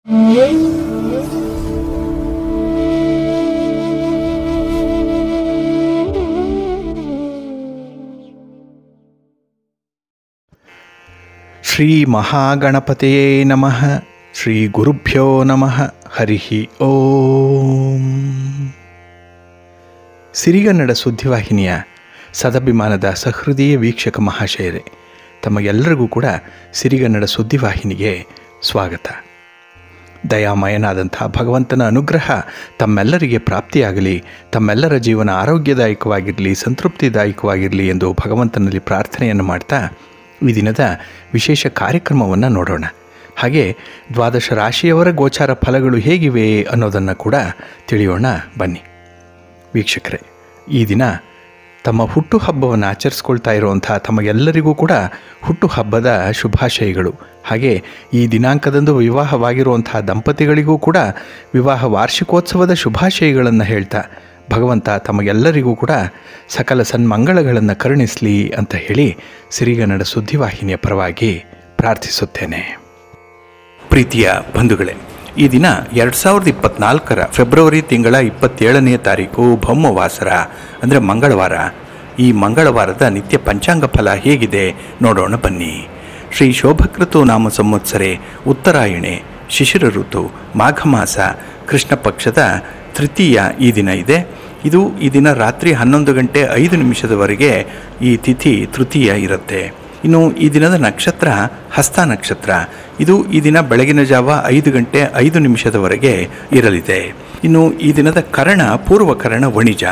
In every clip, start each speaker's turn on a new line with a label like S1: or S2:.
S1: ಶ್ರೀ ಮಹಾಗಣಪತಿಯೇ ನಮಃ. ಶ್ರೀ ಗುರುಭ್ಯೋ ನಮಃ. ಹರಿ ಓಂ. ಸಿರಿಗನ್ನಡ ಸುದ್ದಿವಾಹಿನಿಯ ಸದಭಿಮಾನದ ಸಹೃದಯ ವೀಕ್ಷಕ ಮಹಾಶಯರೇ, ತಮಗೆಲ್ಲರಿಗೂ ಕೂಡ ಸಿರಿಗನ್ನಡ ಸುದ್ದಿವಾಹಿನಿಗೆ ಸ್ವಾಗತ. ದಯಾಮಯನಾದಂಥ ಭಗವಂತನ ಅನುಗ್ರಹ ತಮ್ಮೆಲ್ಲರಿಗೆ ಪ್ರಾಪ್ತಿಯಾಗಲಿ, ತಮ್ಮೆಲ್ಲರ ಜೀವನ ಆರೋಗ್ಯದಾಯಕವಾಗಿರಲಿ, ಸಂತೃಪ್ತಿದಾಯಕವಾಗಿರಲಿ ಎಂದು ಭಗವಂತನಲ್ಲಿ ಪ್ರಾರ್ಥನೆಯನ್ನು ಮಾಡ್ತಾ ಈ ದಿನದ ವಿಶೇಷ ಕಾರ್ಯಕ್ರಮವನ್ನು ನೋಡೋಣ. ಹಾಗೆ ದ್ವಾದಶ ರಾಶಿಯವರ ಗೋಚಾರ ಫಲಗಳು ಹೇಗಿವೆ ಅನ್ನೋದನ್ನು ಕೂಡ ತಿಳಿಯೋಣ ಬನ್ನಿ. ವೀಕ್ಷಕರೇ, ಈ ದಿನ ತಮ್ಮ ಹುಟ್ಟುಹಬ್ಬವನ್ನು ಆಚರಿಸ್ಕೊಳ್ತಾ ಇರುವಂಥ ತಮಗೆಲ್ಲರಿಗೂ ಕೂಡ ಹುಟ್ಟುಹಬ್ಬದ ಶುಭಾಶಯಗಳು. ಹಾಗೆ ಈ ದಿನಾಂಕದಂದು ವಿವಾಹವಾಗಿರುವಂಥ ದಂಪತಿಗಳಿಗೂ ಕೂಡ ವಿವಾಹ ವಾರ್ಷಿಕೋತ್ಸವದ ಶುಭಾಶಯಗಳನ್ನು ಹೇಳ್ತಾ ಭಗವಂತ ತಮಗೆಲ್ಲರಿಗೂ ಕೂಡ ಸಕಲ ಸನ್ಮಂಗಳಗಳನ್ನು ಕರುಣಿಸಲಿ ಅಂತ ಹೇಳಿ ಸಿರಿಗನ್ನಡ ಸುದ್ದಿವಾಹಿನಿಯ ಪರವಾಗಿ ಪ್ರಾರ್ಥಿಸುತ್ತೇನೆ. ಪ್ರೀತಿಯ ಬಂಧುಗಳೇ, ಈ ದಿನ 2024 ಫೆಬ್ರವರಿ ತಿಂಗಳ 27ನೇ ತಾರೀಕು ಭೌಮವಾಸರ ಅಂದರೆ ಮಂಗಳವಾರ. ಈ ಮಂಗಳವಾರದ ನಿತ್ಯ ಪಂಚಾಂಗ ಫಲ ಹೇಗಿದೆ ನೋಡೋಣ ಬನ್ನಿ. ಶ್ರೀ ಶೋಭಕೃತು ನಾಮ ಸಂವತ್ಸರೆ ಉತ್ತರಾಯಣೆ ಶಿಶಿರ ಋತು ಮಾಘ ಮಾಸ ಕೃಷ್ಣ ಪಕ್ಷದ ತೃತೀಯ ಈ ದಿನ ಇದೆ. ಇದು ಈ ದಿನ ರಾತ್ರಿ 11:05 ಈ ತಿಥಿ ತೃತೀಯ ಇರುತ್ತೆ. ಇನ್ನು ಈ ದಿನದ ನಕ್ಷತ್ರ ಹಸ್ತ ನಕ್ಷತ್ರ. ಇದು ಈ ದಿನ ಬೆಳಗಿನ ಜಾವ 5:05 ಇರಲಿದೆ. ಇನ್ನು ಈ ದಿನದ ಕರ್ಣ ಪೂರ್ವಕರ್ಣ ವಣಿಜ.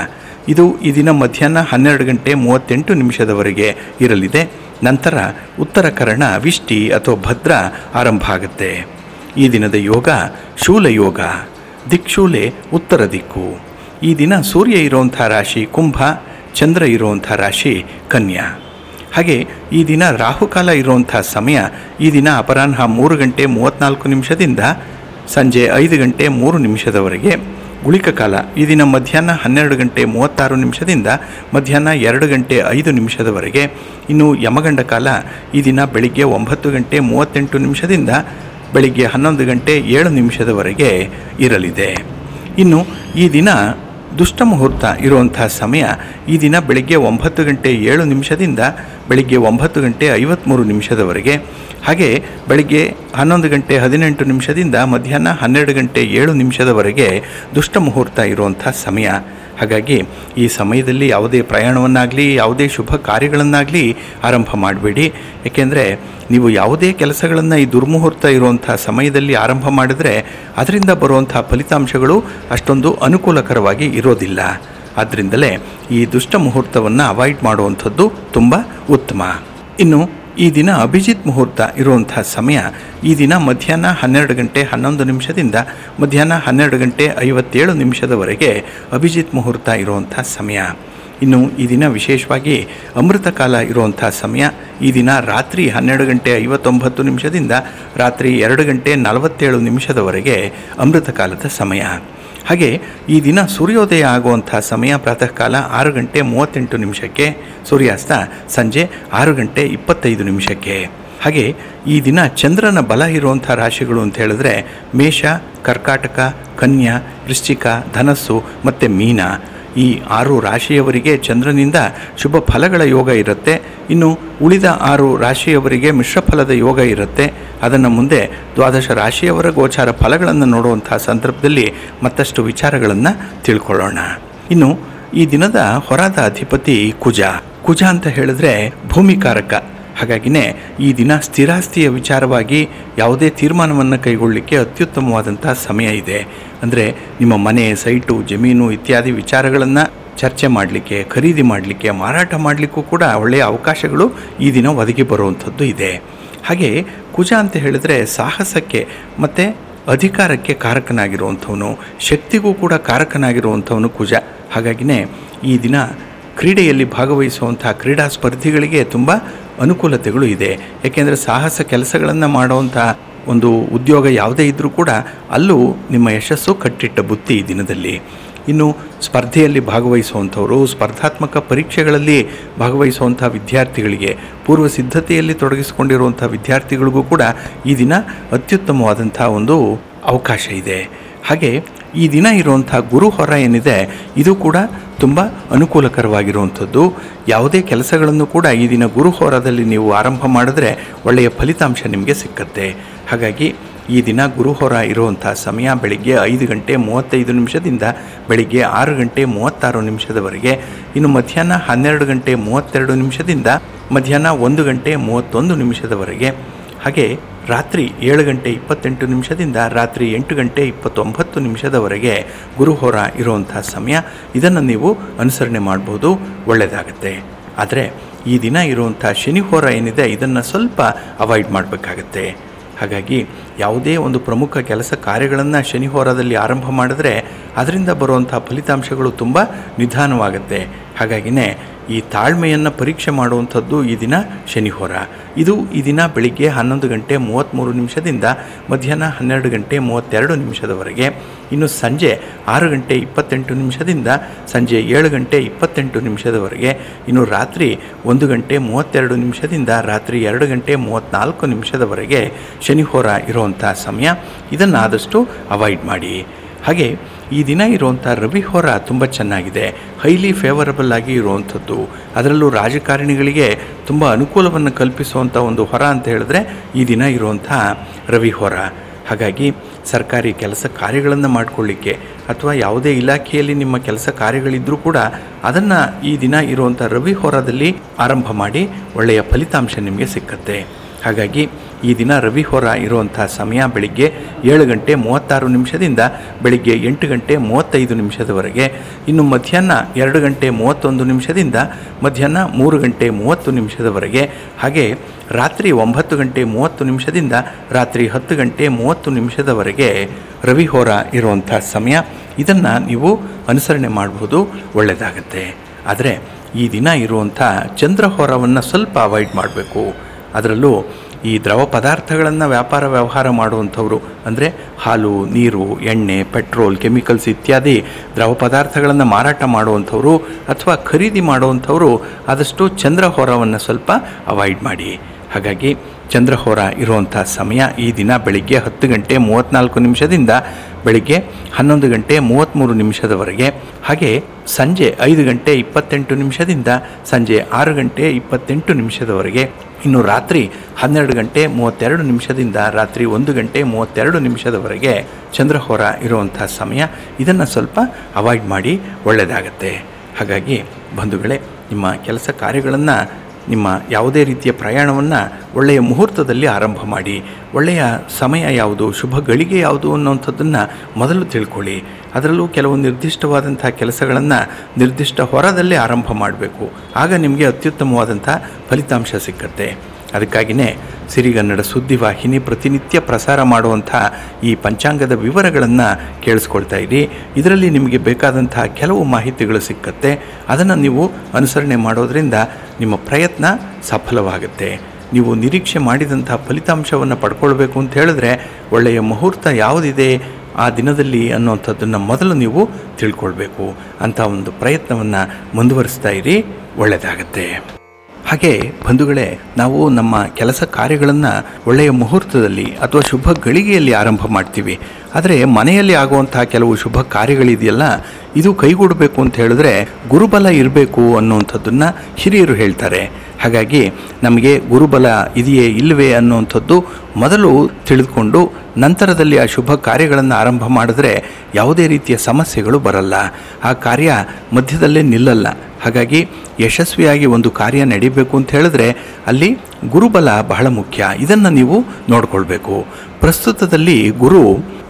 S1: ಇದು ಈ ದಿನ ಮಧ್ಯಾಹ್ನ 12:38 ಇರಲಿದೆ. ನಂತರ ಉತ್ತರ ಕರ್ಣ ವಿಷ್ಟಿ ಅಥವಾ ಭದ್ರ ಆರಂಭ ಆಗುತ್ತೆ. ಈ ದಿನದ ಯೋಗ ಶೂಲಯೋಗ, ದಿಕ್ಶೂಲೆ ಉತ್ತರ ದಿಕ್ಕು. ಈ ದಿನ ಸೂರ್ಯ ಇರುವಂಥ ರಾಶಿ ಕುಂಭ, ಚಂದ್ರ ಇರುವಂಥ ರಾಶಿ ಕನ್ಯಾ. ಹಾಗೆ ಈ ದಿನ ರಾಹುಕಾಲ ಇರುವಂಥ ಸಮಯ ಈ ದಿನ ಅಪರಾಹ್ನ 3:34 ಸಂಜೆ 5:03 ಗುಳಿಕ ಕಾಲ ಈ ದಿನ ಮಧ್ಯಾಹ್ನ 12:36 ಮಧ್ಯಾಹ್ನ 2:05 ಇನ್ನು ಯಮಗಂಡ ಕಾಲ ಈ ದಿನ ಬೆಳಿಗ್ಗೆ 9:38 ಬೆಳಿಗ್ಗೆ 11:07 ಇರಲಿದೆ. ಇನ್ನು ಈ ದಿನ ದುಷ್ಟ ಮುಹೂರ್ತ ಇರುವಂಥ ಸಮಯ ಈ ದಿನ ಬೆಳಿಗ್ಗೆ 9:07 ಬೆಳಿಗ್ಗೆ 9:53 ಹಾಗೆ ಬೆಳಿಗ್ಗೆ 11:18 ಮಧ್ಯಾಹ್ನ 12:07 ದುಷ್ಟ ಮುಹೂರ್ತ ಇರುವಂಥ ಸಮಯ. ಹಾಗಾಗಿ ಈ ಸಮಯದಲ್ಲಿ ಯಾವುದೇ ಪ್ರಯಾಣವನ್ನಾಗಲಿ ಯಾವುದೇ ಶುಭ ಕಾರ್ಯಗಳನ್ನಾಗಲಿ ಆರಂಭ ಮಾಡಬೇಡಿ. ಏಕೆಂದರೆ ನೀವು ಯಾವುದೇ ಕೆಲಸಗಳನ್ನು ಈ ದುರ್ಮುಹೂರ್ತ ಇರುವಂಥ ಸಮಯದಲ್ಲಿ ಆರಂಭ ಮಾಡಿದರೆ ಅದರಿಂದ ಬರುವಂಥ ಫಲಿತಾಂಶಗಳು ಅಷ್ಟೊಂದು ಅನುಕೂಲಕರವಾಗಿ ಇರೋದಿಲ್ಲ. ಆದ್ದರಿಂದಲೇ ಈ ದುಷ್ಟ ಮುಹೂರ್ತವನ್ನು ಅವಾಯ್ಡ್ ಮಾಡುವಂಥದ್ದು ತುಂಬ ಉತ್ತಮ. ಇನ್ನು ಈ ದಿನ ಅಭಿಜಿತ್ ಮುಹೂರ್ತ ಇರುವಂಥ ಸಮಯ ಈ ದಿನ ಮಧ್ಯಾಹ್ನ 12:11 ಮಧ್ಯಾಹ್ನ 12:57 ಅಭಿಜಿತ್ ಮುಹೂರ್ತ ಇರುವಂಥ ಸಮಯ. ಇನ್ನು ಈ ದಿನ ವಿಶೇಷವಾಗಿ ಅಮೃತ ಕಾಲ ಇರುವಂಥ ಸಮಯ ಈ ದಿನ ರಾತ್ರಿ 12:59 ರಾತ್ರಿ 2:47 ಅಮೃತ ಕಾಲದ ಸಮಯ. ಹಾಗೆ ಈ ದಿನ ಸೂರ್ಯೋದಯ ಆಗುವಂಥ ಸಮಯ ಪ್ರಾತಃ ಕಾಲ 6:38 ಸೂರ್ಯಾಸ್ತ ಸಂಜೆ 6:25. ಹಾಗೆ ಈ ದಿನ ಚಂದ್ರನ ಬಲ ಇರುವಂಥ ರಾಶಿಗಳು ಅಂತ ಹೇಳಿದ್ರೆ ಮೇಷ, ಕರ್ಕಾಟಕ, ಕನ್ಯಾ, ವೃಶ್ಚಿಕ, ಧನಸ್ಸು ಮತ್ತು ಮೀನ. ಈ 6 ರಾಶಿಯವರಿಗೆ ಚಂದ್ರನಿಂದ ಶುಭ ಫಲಗಳ ಯೋಗ ಇರುತ್ತೆ. ಇನ್ನು ಉಳಿದ 6 ರಾಶಿಯವರಿಗೆ ಮಿಶ್ರ ಫಲದ ಯೋಗ ಇರುತ್ತೆ. ಅದನ್ನು ಮುಂದೆ ದ್ವಾದಶ ರಾಶಿಯವರ ಗೋಚಾರ ಫಲಗಳನ್ನು ನೋಡುವಂಥ ಸಂದರ್ಭದಲ್ಲಿ ಮತ್ತಷ್ಟು ವಿಚಾರಗಳನ್ನು ತಿಳ್ಕೊಳ್ಳೋಣ. ಇನ್ನು ಈ ದಿನದ ಹೊರದ ಅಧಿಪತಿ ಕುಜ. ಕುಜ ಅಂತ ಹೇಳಿದ್ರೆ ಭೂಮಿಕಾರಕ. ಹಾಗಾಗಿನೇ ಈ ದಿನ ಸ್ಥಿರಾಸ್ತಿಯ ವಿಚಾರವಾಗಿ ಯಾವುದೇ ತೀರ್ಮಾನವನ್ನು ಕೈಗೊಳ್ಳಲಿಕ್ಕೆ ಅತ್ಯುತ್ತಮವಾದಂಥ ಸಮಯ ಇದೆ. ಅಂದರೆ ನಿಮ್ಮ ಮನೆ, ಸೈಟು, ಜಮೀನು ಇತ್ಯಾದಿ ವಿಚಾರಗಳನ್ನು ಚರ್ಚೆ ಮಾಡಲಿಕ್ಕೆ, ಖರೀದಿ ಮಾಡಲಿಕ್ಕೆ, ಮಾರಾಟ ಮಾಡಲಿಕ್ಕೂ ಕೂಡ ಒಳ್ಳೆಯ ಅವಕಾಶಗಳು ಈ ದಿನ ಒದಗಿ ಬರುವಂಥದ್ದು ಇದೆ. ಹಾಗೆ ಕುಜ ಅಂತ ಹೇಳಿದ್ರೆ ಸಾಹಸಕ್ಕೆ ಮತ್ತು ಅಧಿಕಾರಕ್ಕೆ ಕಾರಕನಾಗಿರುವಂಥವನು, ಶಕ್ತಿಗೂ ಕೂಡ ಕಾರಕನಾಗಿರುವಂಥವನು ಕುಜ. ಹಾಗಾಗಿನೇ ಈ ದಿನ ಕ್ರೀಡೆಯಲ್ಲಿ ಭಾಗವಹಿಸುವಂಥ ಕ್ರೀಡಾ ಸ್ಪರ್ಧಿಗಳಿಗೆ ತುಂಬ ಅನುಕೂಲತೆಗಳು ಇದೆ. ಏಕೆಂದರೆ ಸಾಹಸ ಕೆಲಸಗಳನ್ನು ಮಾಡುವಂಥ ಒಂದು ಉದ್ಯೋಗ ಯಾವುದೇ ಇದ್ದರೂ ಕೂಡ ಅಲ್ಲೂ ನಿಮ್ಮ ಯಶಸ್ಸು ಕಟ್ಟಿಟ್ಟ ಬುತ್ತಿ ಈ ದಿನದಲ್ಲಿ. ಇನ್ನು ಸ್ಪರ್ಧೆಯಲ್ಲಿ ಭಾಗವಹಿಸುವಂಥವರು, ಸ್ಪರ್ಧಾತ್ಮಕ ಪರೀಕ್ಷೆಗಳಲ್ಲಿ ಭಾಗವಹಿಸುವಂಥ ವಿದ್ಯಾರ್ಥಿಗಳಿಗೆ, ಪೂರ್ವ ಸಿದ್ಧತೆಯಲ್ಲಿ ತೊಡಗಿಸಿಕೊಂಡಿರುವಂಥ ವಿದ್ಯಾರ್ಥಿಗಳಿಗೂ ಕೂಡ ಈ ದಿನ ಅತ್ಯುತ್ತಮವಾದಂಥ ಒಂದು ಅವಕಾಶ ಇದೆ. ಹಾಗೆ ಈ ದಿನ ಇರುವಂಥ ಗುರು ಹೊರ ಏನಿದೆ ಇದು ಕೂಡ ತುಂಬ ಅನುಕೂಲಕರವಾಗಿರುವಂಥದ್ದು. ಯಾವುದೇ ಕೆಲಸಗಳನ್ನು ಕೂಡ ಈ ದಿನ ಗುರು ಹೊರದಲ್ಲಿ ನೀವು ಆರಂಭ ಮಾಡಿದ್ರೆ ಒಳ್ಳೆಯ ಫಲಿತಾಂಶ ನಿಮಗೆ ಸಿಕ್ಕತ್ತೆ. ಹಾಗಾಗಿ ಈ ದಿನ ಗುರುಹೊರ ಇರುವಂಥ ಸಮಯ ಬೆಳಿಗ್ಗೆ 5 ಗಂಟೆ 35 ನಿಮಿಷದಿಂದ ಬೆಳಿಗ್ಗೆ 6 ಗಂಟೆ 36 ನಿಮಿಷದವರೆಗೆ. ಇನ್ನು ಮಧ್ಯಾಹ್ನ 12 ಗಂಟೆ 32 ನಿಮಿಷದಿಂದ ಮಧ್ಯಾಹ್ನ 1 ಗಂಟೆ 31 ನಿಮಿಷದವರೆಗೆ. ಹಾಗೆ ರಾತ್ರಿ 7 ಗಂಟೆ 28 ನಿಮಿಷದಿಂದ ರಾತ್ರಿ 8 ಗಂಟೆ 29 ನಿಮಿಷದವರೆಗೆ ಗುರುಹೊರ ಇರುವಂಥ ಸಮಯ. ಇದನ್ನು ನೀವು ಅನುಸರಣೆ ಮಾಡ್ಬೋದು, ಒಳ್ಳೆಯದಾಗುತ್ತೆ. ಆದರೆ ಈ ದಿನ ಇರುವಂಥ ಶನಿಹೋರ ಏನಿದೆ ಇದನ್ನು ಸ್ವಲ್ಪ ಅವಾಯ್ಡ್ ಮಾಡಬೇಕಾಗತ್ತೆ. ಹಾಗಾಗಿ ಯಾವುದೇ ಒಂದು ಪ್ರಮುಖ ಕೆಲಸ ಕಾರ್ಯಗಳನ್ನು ಶನಿಹೋರದಲ್ಲಿ ಆರಂಭ ಮಾಡಿದ್ರೆ ಅದರಿಂದ ಬರುವಂಥ ಫಲಿತಾಂಶಗಳು ತುಂಬ ನಿಧಾನವಾಗುತ್ತೆ. ಹಾಗಾಗಿನೇ ಈ ತಾಳ್ಮೆಯನ್ನು ಪರೀಕ್ಷೆ ಮಾಡುವಂಥದ್ದು ಈ ದಿನ ಶನಿಹೋರ. ಇದು ಈ ದಿನ ಬೆಳಿಗ್ಗೆ 11 ಗಂಟೆ 33 ನಿಮಿಷದಿಂದ ಮಧ್ಯಾಹ್ನ 12 ಗಂಟೆ 32 ನಿಮಿಷದವರೆಗೆ. ಇನ್ನು ಸಂಜೆ 6 ಗಂಟೆ 28 ನಿಮಿಷದಿಂದ ಸಂಜೆ 7 ಗಂಟೆ 28 ನಿಮಿಷದವರೆಗೆ. ಇನ್ನು ರಾತ್ರಿ 1 ಗಂಟೆ 32 ನಿಮಿಷದಿಂದ ರಾತ್ರಿ 2 ಗಂಟೆ 34 ನಿಮಿಷದವರೆಗೆ ಶನಿಹೋರ ಇರುವಂಥ ಸಮಯ. ಇದನ್ನು ಆದಷ್ಟು ಅವಾಯ್ಡ್ ಮಾಡಿ. ಹಾಗೆ ಈ ದಿನ ಇರುವಂಥ ರವಿಹೋರ ತುಂಬ ಚೆನ್ನಾಗಿದೆ, ಹೈಲಿ ಫೇವರಬಲ್ ಆಗಿ ಇರುವಂಥದ್ದು. ಅದರಲ್ಲೂ ರಾಜಕಾರಣಿಗಳಿಗೆ ತುಂಬ ಅನುಕೂಲವನ್ನು ಕಲ್ಪಿಸುವಂಥ ಒಂದು ಹೊರ ಅಂತ ಹೇಳಿದ್ರೆ ಈ ದಿನ ಇರುವಂಥ ರವಿಹೋರ. ಹಾಗಾಗಿ ಸರ್ಕಾರಿ ಕೆಲಸ ಕಾರ್ಯಗಳನ್ನು ಮಾಡಿಕೊಳ್ಳಿಕ್ಕೆ ಅಥವಾ ಯಾವುದೇ ಇಲಾಖೆಯಲ್ಲಿ ನಿಮ್ಮ ಕೆಲಸ ಕಾರ್ಯಗಳಿದ್ದರೂ ಕೂಡ ಅದನ್ನು ಈ ದಿನ ಇರುವಂಥ ರವಿಹೋರದಲ್ಲಿ ಆರಂಭ ಮಾಡಿ ಒಳ್ಳೆಯ ಫಲಿತಾಂಶ ನಿಮಗೆ ಸಿಕ್ಕತ್ತೆ. ಹಾಗಾಗಿ ಈ ದಿನ ರವಿಹೋರ ಇರುವಂಥ ಸಮಯ ಬೆಳಿಗ್ಗೆ 7 ಗಂಟೆ 36 ನಿಮಿಷದಿಂದ ಬೆಳಿಗ್ಗೆ 8 ಗಂಟೆ 35 ನಿಮಿಷದವರೆಗೆ. ಇನ್ನು ಮಧ್ಯಾಹ್ನ 2 ಗಂಟೆ 31 ನಿಮಿಷದಿಂದ ಮಧ್ಯಾಹ್ನ 3 ಗಂಟೆ 30 ನಿಮಿಷದವರೆಗೆ. ಹಾಗೆ ರಾತ್ರಿ 9 ಗಂಟೆ 30 ನಿಮಿಷದಿಂದ ರಾತ್ರಿ 10 ಗಂಟೆ 30 ನಿಮಿಷದವರೆಗೆ ರವಿಹೋರ ಇರುವಂಥ ಸಮಯ. ಇದನ್ನು ನೀವು ಅನುಸರಣೆ ಮಾಡಬಹುದು, ಒಳ್ಳೆಯದಾಗತ್ತೆ. ಆದರೆ ಈ ದಿನ ಇರುವಂಥ ಚಂದ್ರಹೋರವನ್ನು ಸ್ವಲ್ಪ ಅವಾಯ್ಡ್ ಮಾಡಬೇಕು. ಅದರಲ್ಲೂ ಈ ದ್ರವ ಪದಾರ್ಥಗಳನ್ನು ವ್ಯವಹಾರ ಮಾಡುವಂಥವ್ರು ಅಂದರೆ ಹಾಲು, ನೀರು, ಎಣ್ಣೆ, ಪೆಟ್ರೋಲ್, ಕೆಮಿಕಲ್ಸ್ ಇತ್ಯಾದಿ ದ್ರವ ಪದಾರ್ಥಗಳನ್ನು ಮಾರಾಟ ಮಾಡುವಂಥವ್ರು ಅಥವಾ ಖರೀದಿ ಮಾಡುವಂಥವರು ಆದಷ್ಟು ಚಂದ್ರಹೋರವನ್ನು ಸ್ವಲ್ಪ ಅವಾಯ್ಡ್ ಮಾಡಿ. ಹಾಗಾಗಿ ಚಂದ್ರಹೋರ ಇರುವಂಥ ಸಮಯ ಈ ದಿನ ಬೆಳಿಗ್ಗೆ 10 ಗಂಟೆ 34 ನಿಮಿಷದಿಂದ ಬೆಳಿಗ್ಗೆ 11 ಗಂಟೆ 33 ನಿಮಿಷದವರೆಗೆ. ಹಾಗೆ ಸಂಜೆ 5 ಗಂಟೆ 28 ನಿಮಿಷದಿಂದ ಸಂಜೆ 6 ಗಂಟೆ 28 ನಿಮಿಷದವರೆಗೆ. ಇನ್ನು ರಾತ್ರಿ 12 ಗಂಟೆ 32 ನಿಮಿಷದಿಂದ ರಾತ್ರಿ 1 ಗಂಟೆ 32 ನಿಮಿಷದವರೆಗೆ ಚಂದ್ರಹೋರ ಇರುವಂಥ ಸಮಯ. ಇದನ್ನು ಸ್ವಲ್ಪ ಅವಾಯ್ಡ್ ಮಾಡಿ, ಒಳ್ಳೆಯದಾಗತ್ತೆ. ಹಾಗಾಗಿ ಬಂಧುಗಳೇ, ನಿಮ್ಮ ಕೆಲಸ ಕಾರ್ಯಗಳನ್ನು, ನಿಮ್ಮ ಯಾವುದೇ ರೀತಿಯ ಪ್ರಯಾಣವನ್ನು ಒಳ್ಳೆಯ ಮುಹೂರ್ತದಲ್ಲಿ ಆರಂಭ ಮಾಡಿ. ಒಳ್ಳೆಯ ಸಮಯ ಯಾವುದು, ಶುಭ ಗಳಿಗೆ ಯಾವುದು ಅನ್ನೋಂಥದ್ದನ್ನು ಮೊದಲು ತಿಳ್ಕೊಳ್ಳಿ. ಅದರಲ್ಲೂ ಕೆಲವು ನಿರ್ದಿಷ್ಟವಾದಂಥ ಕೆಲಸಗಳನ್ನು ನಿರ್ದಿಷ್ಟ ಹೊರದಲ್ಲೇ ಆರಂಭ ಮಾಡಬೇಕು. ಆಗ ನಿಮಗೆ ಅತ್ಯುತ್ತಮವಾದಂಥ ಫಲಿತಾಂಶ ಸಿಕ್ಕತ್ತೆ. ಅದಕ್ಕಾಗಿಯೇ ಸಿರಿಗನ್ನಡ ಸುದ್ದಿವಾಹಿನಿ ಪ್ರತಿನಿತ್ಯ ಪ್ರಸಾರ ಮಾಡುವಂಥ ಈ ಪಂಚಾಂಗದ ವಿವರಗಳನ್ನು ಕೇಳಿಸ್ಕೊಳ್ತಾ ಇರಿ. ಇದರಲ್ಲಿ ನಿಮಗೆ ಬೇಕಾದಂಥ ಕೆಲವು ಮಾಹಿತಿಗಳು ಸಿಕ್ಕತ್ತೆ. ಅದನ್ನು ನೀವು ಅನುಸರಣೆ ಮಾಡೋದರಿಂದ ನಿಮ್ಮ ಪ್ರಯತ್ನ ಸಫಲವಾಗುತ್ತೆ. ನೀವು ನಿರೀಕ್ಷೆ ಮಾಡಿದಂಥ ಫಲಿತಾಂಶವನ್ನು ಪಡ್ಕೊಳ್ಬೇಕು ಅಂತ ಹೇಳಿದ್ರೆ ಒಳ್ಳೆಯ ಮುಹೂರ್ತ ಯಾವುದಿದೆ ಆ ದಿನದಲ್ಲಿ ಅನ್ನೋಂಥದ್ದನ್ನು ಮೊದಲು ನೀವು ತಿಳ್ಕೊಳ್ಬೇಕು. ಅಂಥ ಒಂದು ಪ್ರಯತ್ನವನ್ನು ಮುಂದುವರಿಸ್ತಾ ಇರಿ, ಒಳ್ಳೆಯದಾಗತ್ತೆ. ಹಾಗೆ ಬಂಧುಗಳೇ, ನಾವು ನಮ್ಮ ಕೆಲಸ ಕಾರ್ಯಗಳನ್ನು ಒಳ್ಳೆಯ ಮುಹೂರ್ತದಲ್ಲಿ ಅಥವಾ ಶುಭ ಗಳಿಗೆಯಲ್ಲಿ ಆರಂಭ ಮಾಡ್ತೀವಿ. ಆದರೆ ಮನೆಯಲ್ಲಿ ಆಗುವಂತಹ ಕೆಲವು ಶುಭ ಕಾರ್ಯಗಳಿದೆಯಲ್ಲ, ಇದು ಕೈಗೂಡಬೇಕು ಅಂತ ಹೇಳಿದ್ರೆ ಗುರುಬಲ ಇರಬೇಕು ಅನ್ನುವಂಥದ್ದನ್ನು ಹಿರಿಯರು ಹೇಳ್ತಾರೆ. ಹಾಗಾಗಿ ನಮಗೆ ಗುರುಬಲ ಇದೆಯೇ ಇಲ್ಲವೇ ಅನ್ನುವಂಥದ್ದು ಮೊದಲು ತಿಳಿದುಕೊಂಡು ನಂತರದಲ್ಲಿ ಆ ಶುಭ ಕಾರ್ಯಗಳನ್ನು ಆರಂಭ ಮಾಡಿದ್ರೆ ಯಾವುದೇ ರೀತಿಯ ಸಮಸ್ಯೆಗಳು ಬರಲ್ಲ. ಆ ಕಾರ್ಯ ಮಧ್ಯದಲ್ಲೇ ನಿಲ್ಲಲ್ಲ. ಹಾಗಾಗಿ ಯಶಸ್ವಿಯಾಗಿ ಒಂದು ಕಾರ್ಯ ನಡೀಬೇಕು ಅಂತ ಹೇಳಿದ್ರೆ ಅಲ್ಲಿ ಗುರುಬಲ ಬಹಳ ಮುಖ್ಯ. ಇದನ್ನು ನೀವು ನೋಡಿಕೊಳ್ಬೇಕು. ಪ್ರಸ್ತುತದಲ್ಲಿ ಗುರು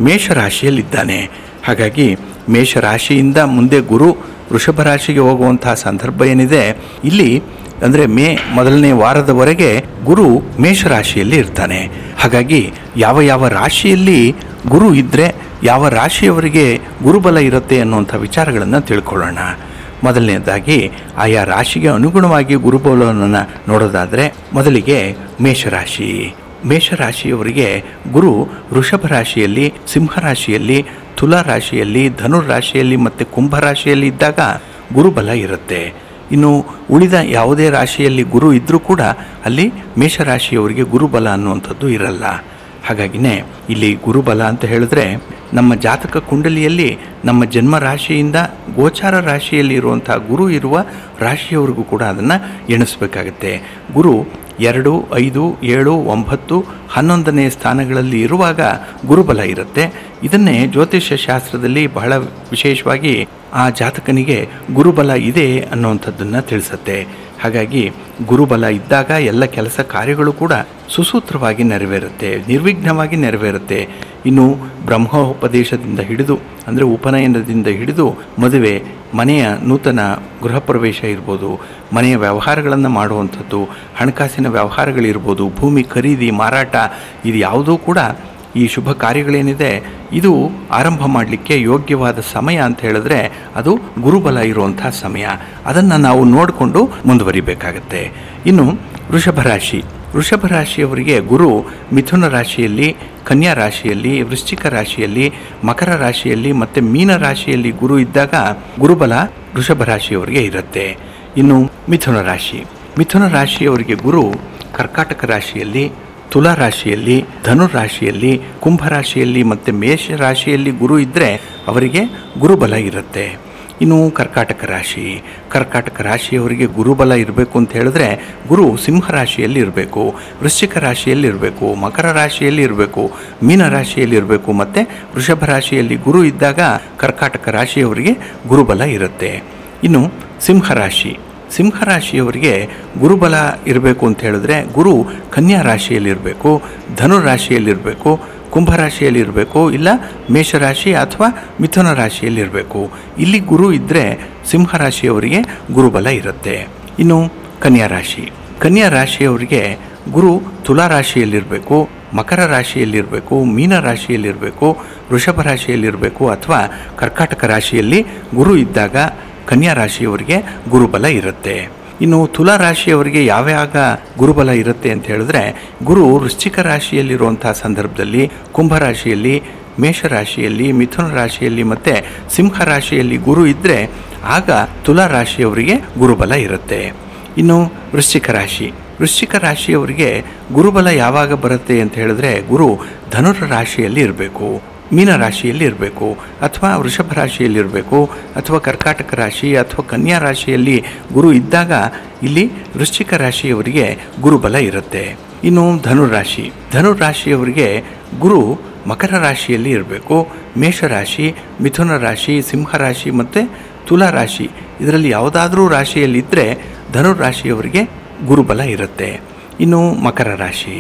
S1: ಮೇಷರಾಶಿಯಲ್ಲಿದ್ದಾನೆ. ಹಾಗಾಗಿ ಮೇಷರಾಶಿಯಿಂದ ಮುಂದೆ ಗುರು ವೃಷಭ ರಾಶಿಗೆ ಹೋಗುವಂತಹ ಸಂದರ್ಭ ಏನಿದೆ, ಇಲ್ಲಿ ಅಂದರೆ ಮೇ 1ನೇ ವಾರದವರೆಗೆ ಗುರು ಮೇಷರಾಶಿಯಲ್ಲಿ ಇರ್ತಾನೆ. ಹಾಗಾಗಿ ಯಾವ ಯಾವ ರಾಶಿಯಲ್ಲಿ ಗುರು ಇದ್ದರೆ ಯಾವ ರಾಶಿಯವರಿಗೆ ಗುರುಬಲ ಇರುತ್ತೆ ಅನ್ನುವಂಥ ವಿಚಾರಗಳನ್ನು ತಿಳ್ಕೊಳ್ಳೋಣ. ಮೊದಲನೇದಾಗಿ ಆಯಾ ರಾಶಿಗೆ ಅನುಗುಣವಾಗಿ ಗುರುಬಲವನ್ನು ನೋಡೋದಾದರೆ ಮೊದಲಿಗೆ ಮೇಷರಾಶಿ. ಮೇಷರಾಶಿಯವರಿಗೆ ಗುರು ವೃಷಭ ರಾಶಿಯಲ್ಲಿ, ಸಿಂಹರಾಶಿಯಲ್ಲಿ, ತುಲಾ ರಾಶಿಯಲ್ಲಿ, ಧನುರಾಶಿಯಲ್ಲಿ ಮತ್ತು ಕುಂಭರಾಶಿಯಲ್ಲಿ ಇದ್ದಾಗ ಗುರುಬಲ ಇರುತ್ತೆ. ಇನ್ನು ಉಳಿದ ಯಾವುದೇ ರಾಶಿಯಲ್ಲಿ ಗುರು ಇದ್ದರೂ ಕೂಡ ಅಲ್ಲಿ ಮೇಷರಾಶಿಯವರಿಗೆ ಗುರುಬಲ ಅನ್ನುವಂಥದ್ದು ಇರಲ್ಲ. ಹಾಗಾಗಿನೇ ಇಲ್ಲಿ ಗುರುಬಲ ಅಂತ ಹೇಳಿದ್ರೆ ನಮ್ಮ ಜಾತಕ ಕುಂಡಲಿಯಲ್ಲಿ ನಮ್ಮ ಜನ್ಮ ರಾಶಿಯಿಂದ ಗೋಚಾರ ರಾಶಿಯಲ್ಲಿ ಇರುವಂಥ ಗುರು ಇರುವ ರಾಶಿಯವರೆಗೂ ಕೂಡ ಅದನ್ನು ಎಣಿಸಬೇಕಾಗತ್ತೆ. ಗುರು 2, 5, 7, 9, 11ನೇ ಸ್ಥಾನಗಳಲ್ಲಿ ಇರುವಾಗ ಗುರುಬಲ ಇರುತ್ತೆ. ಇದನ್ನೇ ಜ್ಯೋತಿಷ್ಯ ಶಾಸ್ತ್ರದಲ್ಲಿ ಬಹಳ ವಿಶೇಷವಾಗಿ ಆ ಜಾತಕನಿಗೆ ಗುರುಬಲ ಇದೆ ಅನ್ನುವಂಥದ್ದನ್ನು ತಿಳಿಸುತ್ತೆ. ಹಾಗಾಗಿ ಗುರುಬಲ ಇದ್ದಾಗ ಎಲ್ಲ ಕೆಲಸ ಕಾರ್ಯಗಳು ಕೂಡ ಸುಸೂತ್ರವಾಗಿ ನೆರವೇರುತ್ತೆ, ನಿರ್ವಿಘ್ನವಾಗಿ ನೆರವೇರುತ್ತೆ. ಇನ್ನು ಬ್ರಹ್ಮೋಪದೇಶದಿಂದ ಹಿಡಿದು ಅಂದರೆ ಉಪನಯನದಿಂದ ಹಿಡಿದು ಮದುವೆ, ಮನೆಯ ನೂತನ ಗೃಹ ಪ್ರವೇಶ ಇರ್ಬೋದು, ಮನೆಯ ವ್ಯವಹಾರಗಳನ್ನು ಮಾಡುವಂಥದ್ದು, ಹಣಕಾಸಿನ ವ್ಯವಹಾರಗಳಿರ್ಬೋದು, ಭೂಮಿ ಖರೀದಿ ಮಾರಾಟ, ಇದು ಯಾವುದೂ ಕೂಡ ಈ ಶುಭ ಕಾರ್ಯಗಳೇನಿದೆ ಇದು ಆರಂಭ ಮಾಡಲಿಕ್ಕೆ ಯೋಗ್ಯವಾದ ಸಮಯ ಅಂತ ಹೇಳಿದ್ರೆ ಅದು ಗುರುಬಲ ಇರುವಂಥ ಸಮಯ. ಅದನ್ನು ನಾವು ನೋಡಿಕೊಂಡು ಮುಂದುವರಿಬೇಕಾಗತ್ತೆ. ಇನ್ನು ವೃಷಭ ರಾಶಿ, ವೃಷಭ ರಾಶಿಯವರಿಗೆ ಗುರು ಮಿಥುನ ರಾಶಿಯಲ್ಲಿ, ಕನ್ಯಾ ರಾಶಿಯಲ್ಲಿ, ವೃಶ್ಚಿಕ ರಾಶಿಯಲ್ಲಿ, ಮಕರ ರಾಶಿಯಲ್ಲಿ ಮತ್ತು ಮೀನ ರಾಶಿಯಲ್ಲಿ ಗುರು ಇದ್ದಾಗ ಗುರುಬಲ ವೃಷಭ ರಾಶಿಯವರಿಗೆ ಇರುತ್ತೆ. ಇನ್ನು ಮಿಥುನ ರಾಶಿ, ಮಿಥುನ ರಾಶಿಯವರಿಗೆ ಗುರು ಕರ್ಕಾಟಕ ರಾಶಿಯಲ್ಲಿ, ತುಲಾ ರಾಶಿಯಲ್ಲಿ, ಧನು ರಾಶಿಯಲ್ಲಿ, ಕುಂಭ ರಾಶಿಯಲ್ಲಿ ಮತ್ತು ಮೇಷ ರಾಶಿಯಲ್ಲಿ ಗುರು ಇದ್ದರೆ ಅವರಿಗೆ ಗುರುಬಲ ಇರುತ್ತೆ. ಇನ್ನು ಕರ್ಕಾಟಕ ರಾಶಿ, ಕರ್ಕಾಟಕ ರಾಶಿಯವರಿಗೆ ಗುರುಬಲ ಇರಬೇಕು ಅಂತ ಹೇಳಿದ್ರೆ ಗುರು ಸಿಂಹ ರಾಶಿಯಲ್ಲಿ ಇರಬೇಕು, ವೃಶ್ಚಿಕ ರಾಶಿಯಲ್ಲಿ ಇರಬೇಕು, ಮಕರ ರಾಶಿಯಲ್ಲಿ ಇರಬೇಕು, ಮೀನ ರಾಶಿಯಲ್ಲಿ ಇರಬೇಕು ಮತ್ತು ವೃಷಭ ರಾಶಿಯಲ್ಲಿ ಗುರು ಇದ್ದಾಗ ಕರ್ಕಾಟಕ ರಾಶಿಯವರಿಗೆ ಗುರುಬಲ ಇರುತ್ತೆ. ಇನ್ನು ಸಿಂಹ ರಾಶಿ, ಸಿಂಹ ರಾಶಿಯವರಿಗೆ ಗುರುಬಲ ಇರಬೇಕು ಅಂತ ಹೇಳಿದ್ರೆ ಗುರು ಕನ್ಯಾ ರಾಶಿಯಲ್ಲಿರಬೇಕು, ಧನು ರಾಶಿಯಲ್ಲಿರಬೇಕು, ಕುಂಭ ರಾಶಿಯಲ್ಲಿರಬೇಕು, ಇಲ್ಲ ಮೇಷರಾಶಿ ಅಥವಾ ಮಿಥುನ ರಾಶಿಯಲ್ಲಿರಬೇಕು. ಇಲ್ಲಿ ಗುರು ಇದ್ದರೆ ಸಿಂಹ ರಾಶಿಯವರಿಗೆ ಗುರುಬಲ ಇರುತ್ತೆ. ಇನ್ನು ಕನ್ಯಾ ರಾಶಿ, ಕನ್ಯಾ ರಾಶಿಯವರಿಗೆ ಗುರು ತುಲಾ ರಾಶಿಯಲ್ಲಿರಬೇಕು, ಮಕರ ರಾಶಿಯಲ್ಲಿರಬೇಕು, ಮೀನ ರಾಶಿಯಲ್ಲಿರಬೇಕು, ವೃಷಭ ರಾಶಿಯಲ್ಲಿರಬೇಕು ಅಥವಾ ಕರ್ಕಾಟಕ ರಾಶಿಯಲ್ಲಿ ಗುರು ಇದ್ದಾಗ ಕನ್ಯಾ ರಾಶಿಯವರಿಗೆ ಗುರುಬಲ ಇರುತ್ತೆ. ಇನ್ನು ತುಲಾ ರಾಶಿಯವರಿಗೆ ಯಾವಾಗ ಗುರುಬಲ ಇರುತ್ತೆ ಅಂತ ಹೇಳಿದ್ರೆ ಗುರು ವೃಶ್ಚಿಕ ರಾಶಿಯಲ್ಲಿರುವಂಥ ಸಂದರ್ಭದಲ್ಲಿ, ಕುಂಭ ರಾಶಿಯಲ್ಲಿ, ಮೇಷರಾಶಿಯಲ್ಲಿ, ಮಿಥುನ ರಾಶಿಯಲ್ಲಿ ಮತ್ತು ಸಿಂಹ ರಾಶಿಯಲ್ಲಿ ಗುರು ಇದ್ದರೆ ಆಗ ತುಲಾ ರಾಶಿಯವರಿಗೆ ಗುರುಬಲ ಇರುತ್ತೆ. ಇನ್ನು ವೃಶ್ಚಿಕ ರಾಶಿ, ವೃಶ್ಚಿಕ ರಾಶಿಯವರಿಗೆ ಗುರುಬಲ ಯಾವಾಗ ಬರುತ್ತೆ ಅಂತ ಹೇಳಿದ್ರೆ ಗುರು ಧನುರ್ ರಾಶಿಯಲ್ಲಿ ಇರಬೇಕು, ಮೀನ ರಾಶಿಯಲ್ಲಿ ಇರಬೇಕು ಅಥವಾ ವೃಷಭ ರಾಶಿಯಲ್ಲಿರಬೇಕು ಅಥವಾ ಕರ್ಕಾಟಕ ರಾಶಿ ಅಥವಾ ಕನ್ಯಾ ರಾಶಿಯಲ್ಲಿ ಗುರು ಇದ್ದಾಗ ಇಲ್ಲಿ ವೃಶ್ಚಿಕ ರಾಶಿಯವರಿಗೆ ಗುರುಬಲ ಇರುತ್ತೆ. ಇನ್ನು ಧನುರಾಶಿ, ಧನುರಾಶಿಯವರಿಗೆ ಗುರು ಮಕರ ರಾಶಿಯಲ್ಲಿ ಇರಬೇಕು, ಮೇಷರಾಶಿ, ಮಿಥುನ ರಾಶಿ, ಸಿಂಹ ರಾಶಿ ಮತ್ತು ತುಲಾ ರಾಶಿ ಇದರಲ್ಲಿ ಯಾವುದಾದ್ರೂ ರಾಶಿಯಲ್ಲಿದ್ದರೆ ಧನುರಾಶಿಯವರಿಗೆ ಗುರುಬಲ ಇರುತ್ತೆ. ಇನ್ನು ಮಕರ ರಾಶಿ,